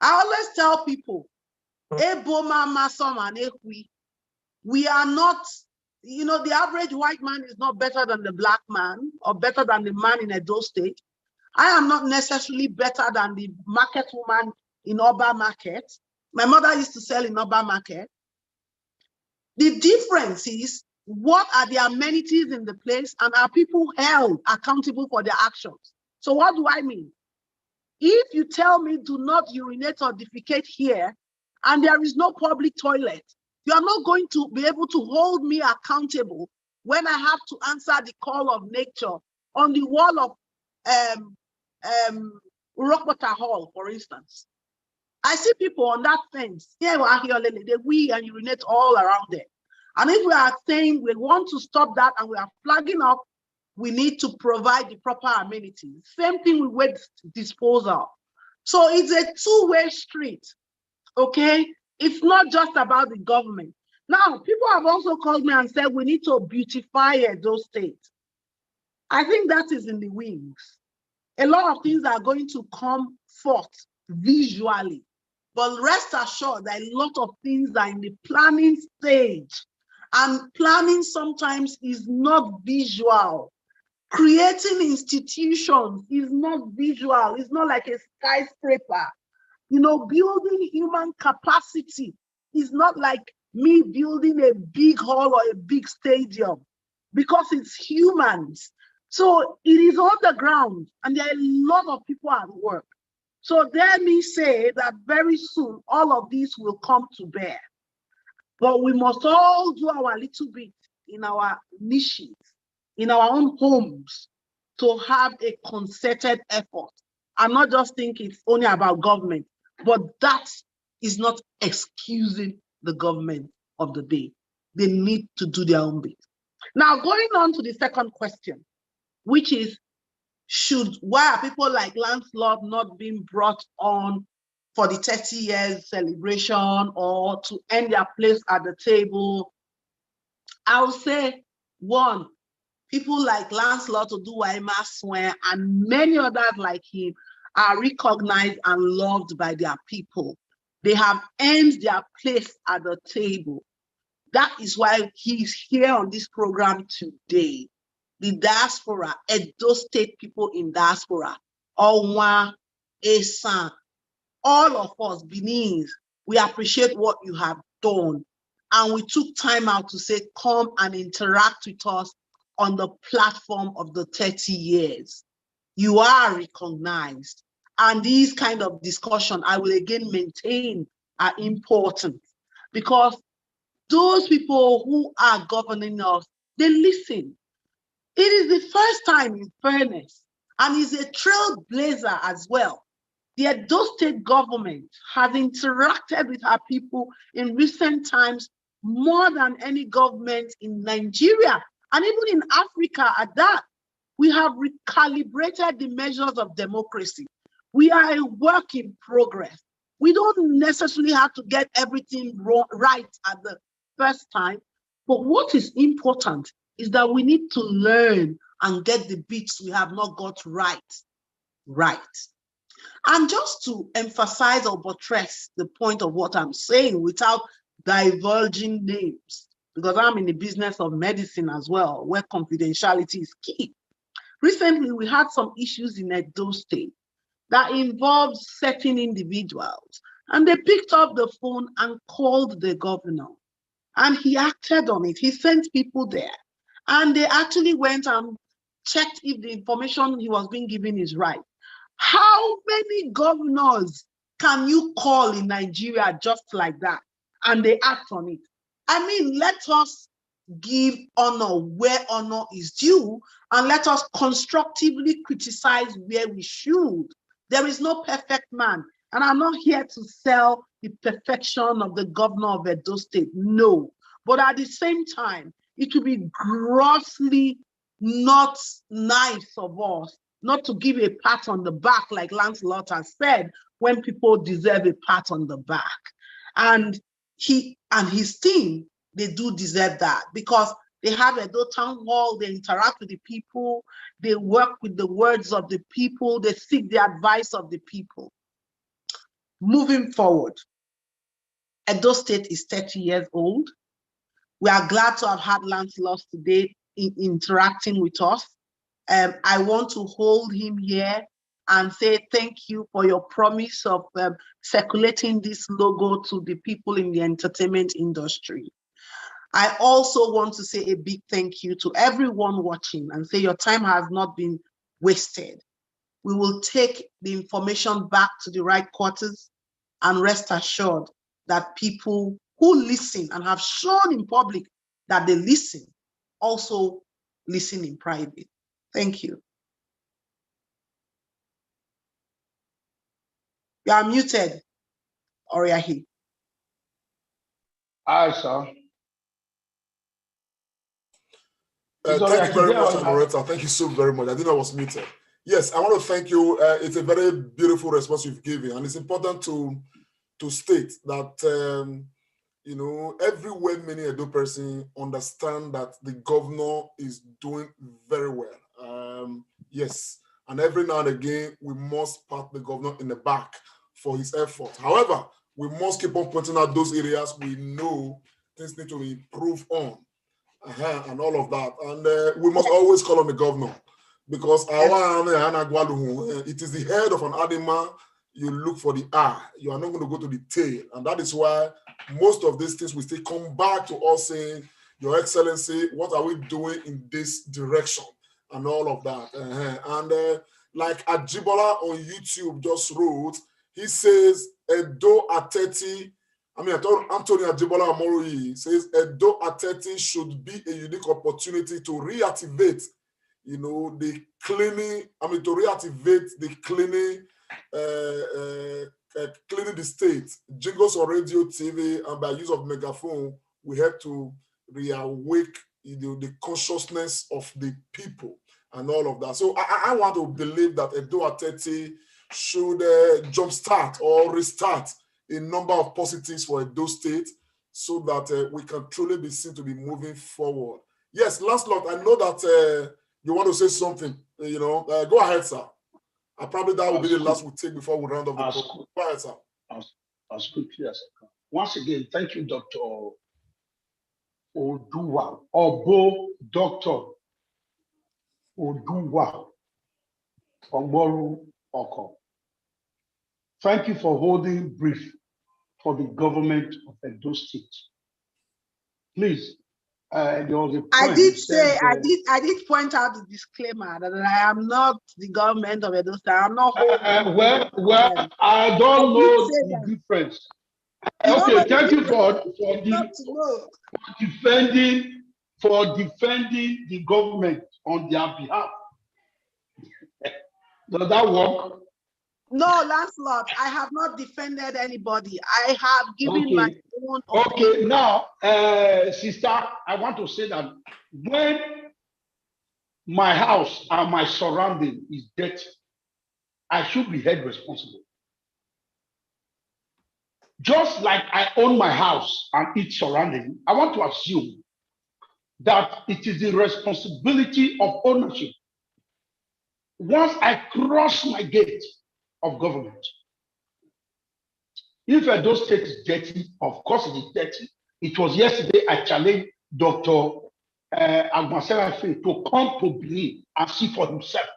I always tell people, we are not, the average white man is not better than the black man or better than the man in Edo State. I am not necessarily better than the market woman in Oba Market. My mother used to sell in Oba Market. The difference is, what are the amenities in the place, and are people held accountable for their actions? So what do I mean? If you tell me do not urinate or defecate here, and there is no public toilet, you are not going to be able to hold me accountable when I have to answer the call of nature on the wall of Rockwater Hall, for instance. I see people on that fence, here they wee and urinate all around there. And if we are saying we want to stop that and we are flagging up, we need to provide the proper amenities. Same thing with waste disposal. So it's a two-way street, okay? It's not just about the government. Now, people have also called me and said we need to beautify Edo State. I think that is in the wings. A lot of things are going to come forth visually, but rest assured that a lot of things are in the planning stage, and planning sometimes is not visual. Creating institutions is not visual. It's not like a skyscraper. Building human capacity is not like me building a big hall or a big stadium, because it's humans. So it is on the ground, and there are a lot of people at work. So let me say that very soon, all of these will come to bear. But we must all do our little bit in our niches, in our own homes, to have a concerted effort. I'm not just thinking it's only about government, but that is not excusing the government of the day. They need to do their own bit. Now, going on to the second question, which is, why are people like Lancelot not being brought on for the 30 years celebration or to end their place at the table? I'll say, one, people like Lancelot Oduwa Imasuen and many others like him are recognized and loved by their people. They have earned their place at the table. That is why he's here on this program today. The diaspora, Edo State people in diaspora, Onwa, Esan, all of us, Beninese, we appreciate what you have done. And we took time out to say, come and interact with us on the platform of the 30 years. You are recognized. And these kind of discussion, I will again maintain, are important, because those people who are governing us, they listen. It is the first time, in fairness, and is a trailblazer as well. The Edo State government has interacted with our people in recent times more than any government in Nigeria, and even in Africa at that. We have recalibrated the measures of democracy. We are a work in progress. We don't necessarily have to get everything right at the first time, but what is important is that we need to learn and get the bits we have not got right. And just to emphasize or buttress the point of what I'm saying without divulging names, because I'm in the business of medicine as well, where confidentiality is key. Recently, we had some issues in Edo State that involved certain individuals, and they picked up the phone and called the governor, and he acted on it. He sent people there, and they actually went and checked if the information he was being given is right. How many governors can you call in Nigeria just like that? and they act on it. I mean, let us give honor where honor is due, and let us constructively criticize where we should. There is no perfect man, and I'm not here to sell the perfection of the governor of Edo State, no. But at the same time, it would be grossly not nice of us not to give a pat on the back, like Lancelot has said, when people deserve a pat on the back. And he and his team, they do deserve that, because they have a town hall, they interact with the people, they work with the words of the people, they seek the advice of the people. Moving forward, Edo State is 30 years old. We are glad to have had Lancelot today interacting with us. I want to hold him here and say thank you for your promise of circulating this logo to the people in the entertainment industry. I also want to say a big thank you to everyone watching and say your time has not been wasted. We will take the information back to the right quarters, and rest assured that people who listen and have shown in public that they listen also listen in private. Thank you. You are muted, Oriahi. Hi, sir. Thank you very much, Loretta. Thank you so very much. I didn't know I was muted. Yes, I want to thank you. It's a very beautiful response you've given, and it's important to state that you know, every well-meaning Edo person understand that the governor is doing very well. Yes, and every now and again we must pat the governor in the back for his effort. However, we must keep on pointing out those areas we know things need to improve on. And all of that. And we must always call on the governor, because it is the head of an animal. You look for the eye. You are not going to go to the tail. And that is why most of these things will still come back to us saying, Your Excellency, what are we doing in this direction? And all of that. And like Ajibola on YouTube just wrote, he says, Edo at 30, I thought Anthony Ajibola Amorui says Edo at 30 should be a unique opportunity to reactivate, you know, the cleaning, to reactivate the cleaning, cleaning the state. Jingles on radio, TV, and by use of megaphone, we have to reawake, you know, the consciousness of the people and all of that. So I want to believe that Edo at 30 should jumpstart or restart a number of positives for Edo State, so that we can truly be seen to be moving forward. Yes, Lancelot, I know that you want to say something. You know, go ahead, sir. Probably that will be the last we take before we round up the program. Go ahead, sir. As quickly as I can. Once again, thank you, Dr. Oduwa, Dr. Oduwa Ogboru Oko. Thank you for holding brief for the government of Edo State. Please, there was a point I did point out the disclaimer that I am not the government of Edo State. I'm not holding. Well, I don't know the difference. Okay, thank you for defending the government on their behalf. Does that work? No, Lancelot, I have not defended anybody. I have given my own opinion. Okay, now, sister, I want to say that when my house and my surrounding is dirty, I should be held responsible. Just like I own my house and its surrounding, I want to assume that it is the responsibility of ownership. Once I cross my gate of government, if Edo State is dirty, of course it is dirty. It was yesterday I challenged Dr. Agmaselafe to come to Benin and see for himself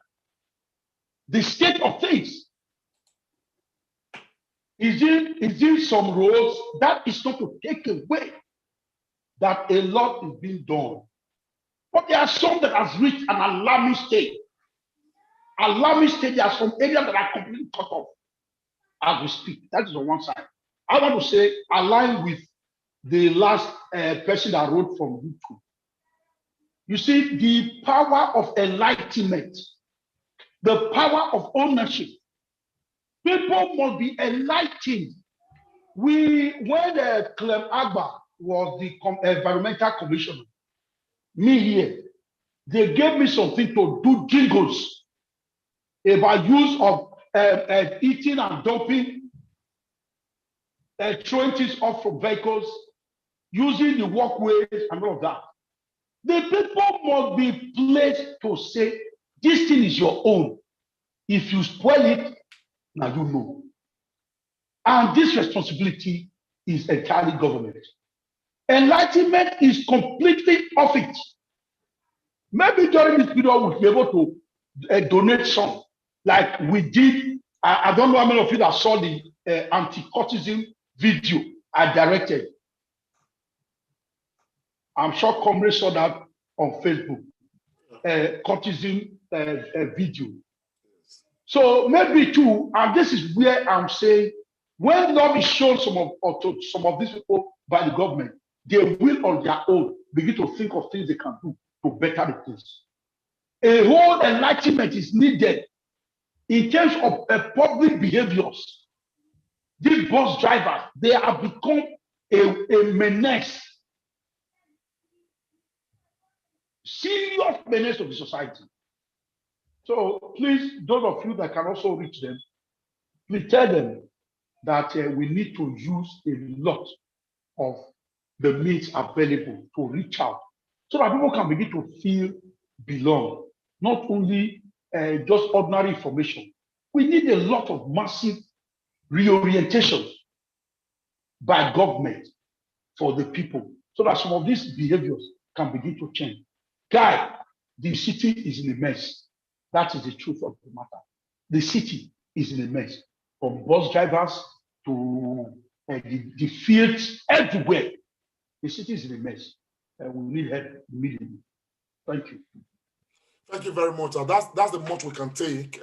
the state of things. Is there some roads? That is not to take away that a lot is being done. But there are some that has reached an alarming state. Alarming state, there are some areas that are completely cut off as we speak. That is on one side. I want to say, align with the last person that wrote from YouTube. You see, the power of enlightenment, the power of ownership. People must be enlightened. When Clem Agba was the environmental commissioner, me here, they gave me something to do jingles about use of eating and dumping, throwing things off from vehicles, using the walkways and all of that. The people must be placed to say, this thing is your own. If you spoil it, now you know. And this responsibility is entirely government. Enlightenment is completely off it. Maybe during this period we'll be able to donate some, like we did. I don't know how many of you that saw the anti-cultism video I directed. I'm sure Comrade saw that on Facebook, cultism video. So maybe too, and this is where I'm saying, when love is shown to some of these people by the government, they will on their own begin to think of things they can do to better the things. A whole enlightenment is needed in terms of public behaviors. These bus drivers, they have become a menace, serious menace of the society. So please, those of you that can also reach them, please tell them that we need to use a lot of the means available to reach out so that people can begin to feel belong, not only just ordinary information. We need a lot of massive reorientations by government for the people so that some of these behaviors can begin to change. Guy, the city is in a mess. That is the truth of the matter. The city is in a mess. From bus drivers to the fields, everywhere. The city is in a mess. We need help immediately. Thank you. Thank you very much. That's the much we can take.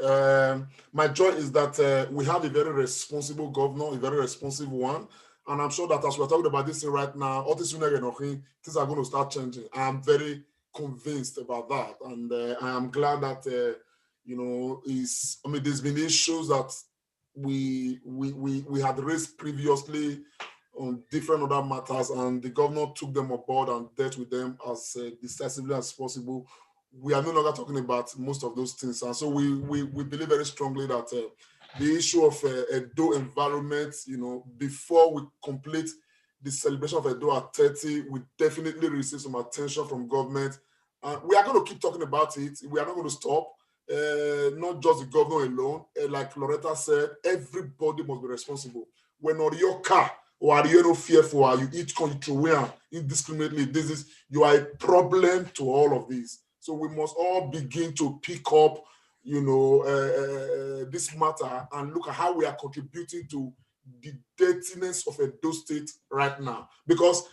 My joy is that we have a very responsible governor, a very responsive one. And I'm sure that as we're talking about this thing right now, things are going to start changing. I'm very convinced about that. And I am glad that, there's been issues that we had raised previously on different other matters, and the governor took them aboard and dealt with them as decisively as possible. We are no longer talking about most of those things. And so we believe very strongly that the issue of Edo environment, before we complete the celebration of Edo at 30, we definitely receive some attention from government. We are going to keep talking about it. We are not going to stop. Not just the governor alone. Like Loretta said, everybody must be responsible. When on your car, or are you not fearful, you eat control indiscriminately, you are a problem to all of these. So we must all begin to pick up, this matter and look at how we are contributing to the dirtiness of Edo State right now. Because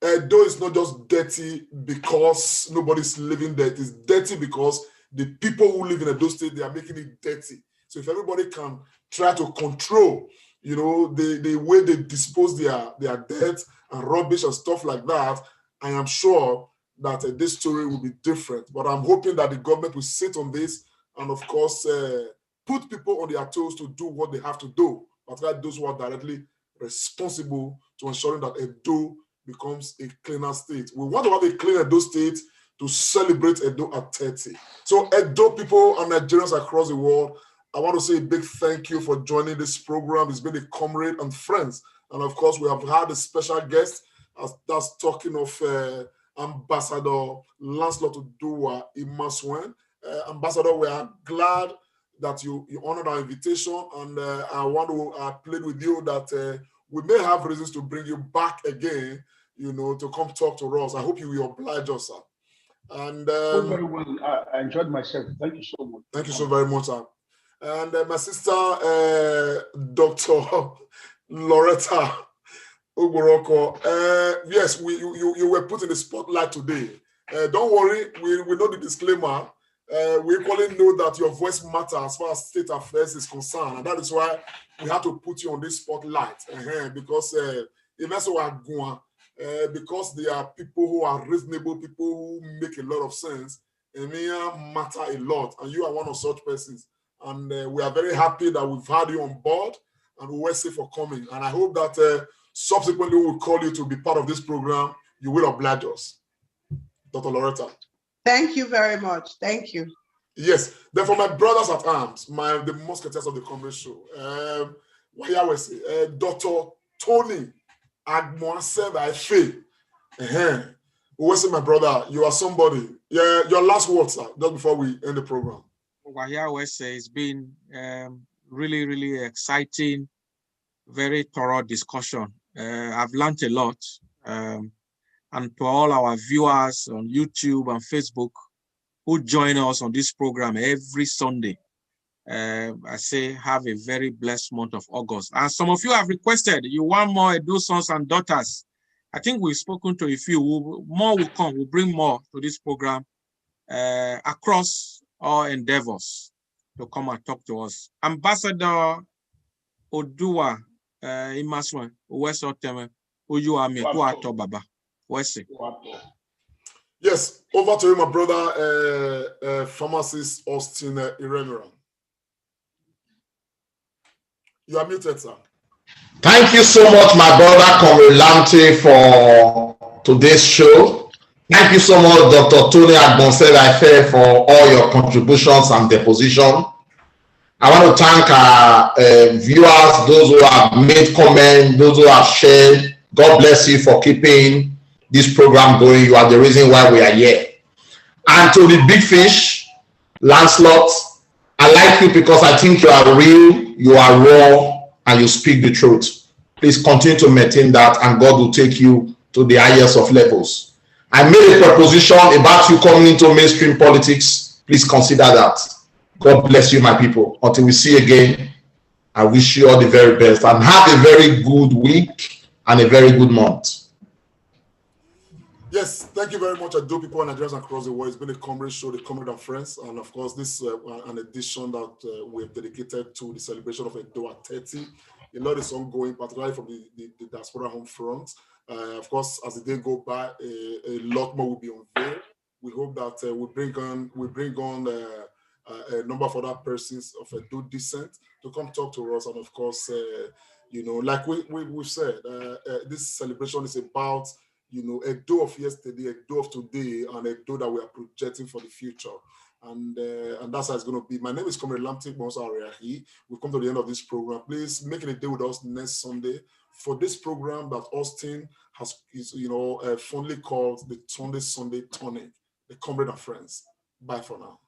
Edo is not just dirty because nobody's living there. It is dirty because the people who live in Edo State, they are making it dirty. So if everybody can try to control, the way they dispose their dirt and rubbish and stuff like that, I am sure that this story will be different. But I'm hoping that the government will sit on this and, of course, put people on their toes to do what they have to do, particularly those who are directly responsible to ensuring that Edo becomes a cleaner state. We want to have a clean Edo State to celebrate Edo at 30. So Edo people and Nigerians across the world, I want to say a big thank you for joining this program. It's been a Comrade and Friends. And of course, we have had a special guest that's talking of Ambassador Lancelot Oduwa Imasuen. Ambassador, we are glad that you honored our invitation, and I want to plead with you that we may have reasons to bring you back again, to come talk to us. I hope you will oblige us, sir. And very well. I enjoyed myself. Thank you so much. Thank you so very much, sir. And my sister, Dr. Loretta Ogboroko, yes, you were put in the spotlight today. Don't worry, we know the disclaimer. We equally know that your voice matters as far as state affairs is concerned, and that is why we have to put you on this spotlight, because because they are people who are reasonable, people who make a lot of sense, and they matter a lot. And you are one of such persons. And we are very happy that we've had you on board, and we will say for coming. And I hope that subsequently we'll call you to be part of this program. You will oblige us. Dr. Loretta. Thank you very much. Thank you. Yes. Then for my brothers at arms, the musketeers of the Comrade Show, Dr. Tony Agmoaseva Efe. We say, my brother, you are somebody. Yeah, your last words, sir, just before we end the program. It's been really, really exciting, very thorough discussion. I've learned a lot. And to all our viewers on YouTube and Facebook who join us on this program every Sunday, I say have a very blessed month of August. And some of you have requested, you want more Edo sons and daughters. I think we've spoken to a few. More will come. We'll bring more to this program across all endeavors to come and talk to us. Ambassador Oduwa Imasuen, Baba. Yes, over to you, my brother, pharmacist Austin Iremiran. You are muted, sir. Thank you so much, my brother Comrade Lamte, for today's show. Thank you so much, Dr. Tony Agbonsela-Ife, for all your contributions and deposition. I want to thank our viewers, those who have made comments, those who have shared. God bless you for keeping this program going. You are the reason why we are here. And to the big fish, Lancelot, I like you because I think you are real, you are raw, and you speak the truth. Please continue to maintain that, and God will take you to the highest of levels. I made a proposition about you coming into mainstream politics. Please consider that. God bless you, my people. Until we see again, I wish you all the very best, and have a very good week and a very good month. Yes, thank you very much, Edo people and Nigerians across the world. It's been a Comrade Show, the Comrade Friends, and of course, this is an edition that we have dedicated to the celebration of Edo at 30. A lot is ongoing, particularly from the Diaspora home front. Of course, as the day go by, a lot more will be unveiled. We hope that we bring on a number of other persons of Edo descent to come talk to us, and of course, like we've said, this celebration is about Edo of yesterday, Edo of today, and Edo that we are projecting for the future. And that's how it's going to be. My name is Comrade Lancelot Oduwa Imasuen. We've come to the end of this program. Please make it a day with us next Sunday for this program that Austin is fondly called the Sunday Tonic, the Comrade Friends. Bye for now.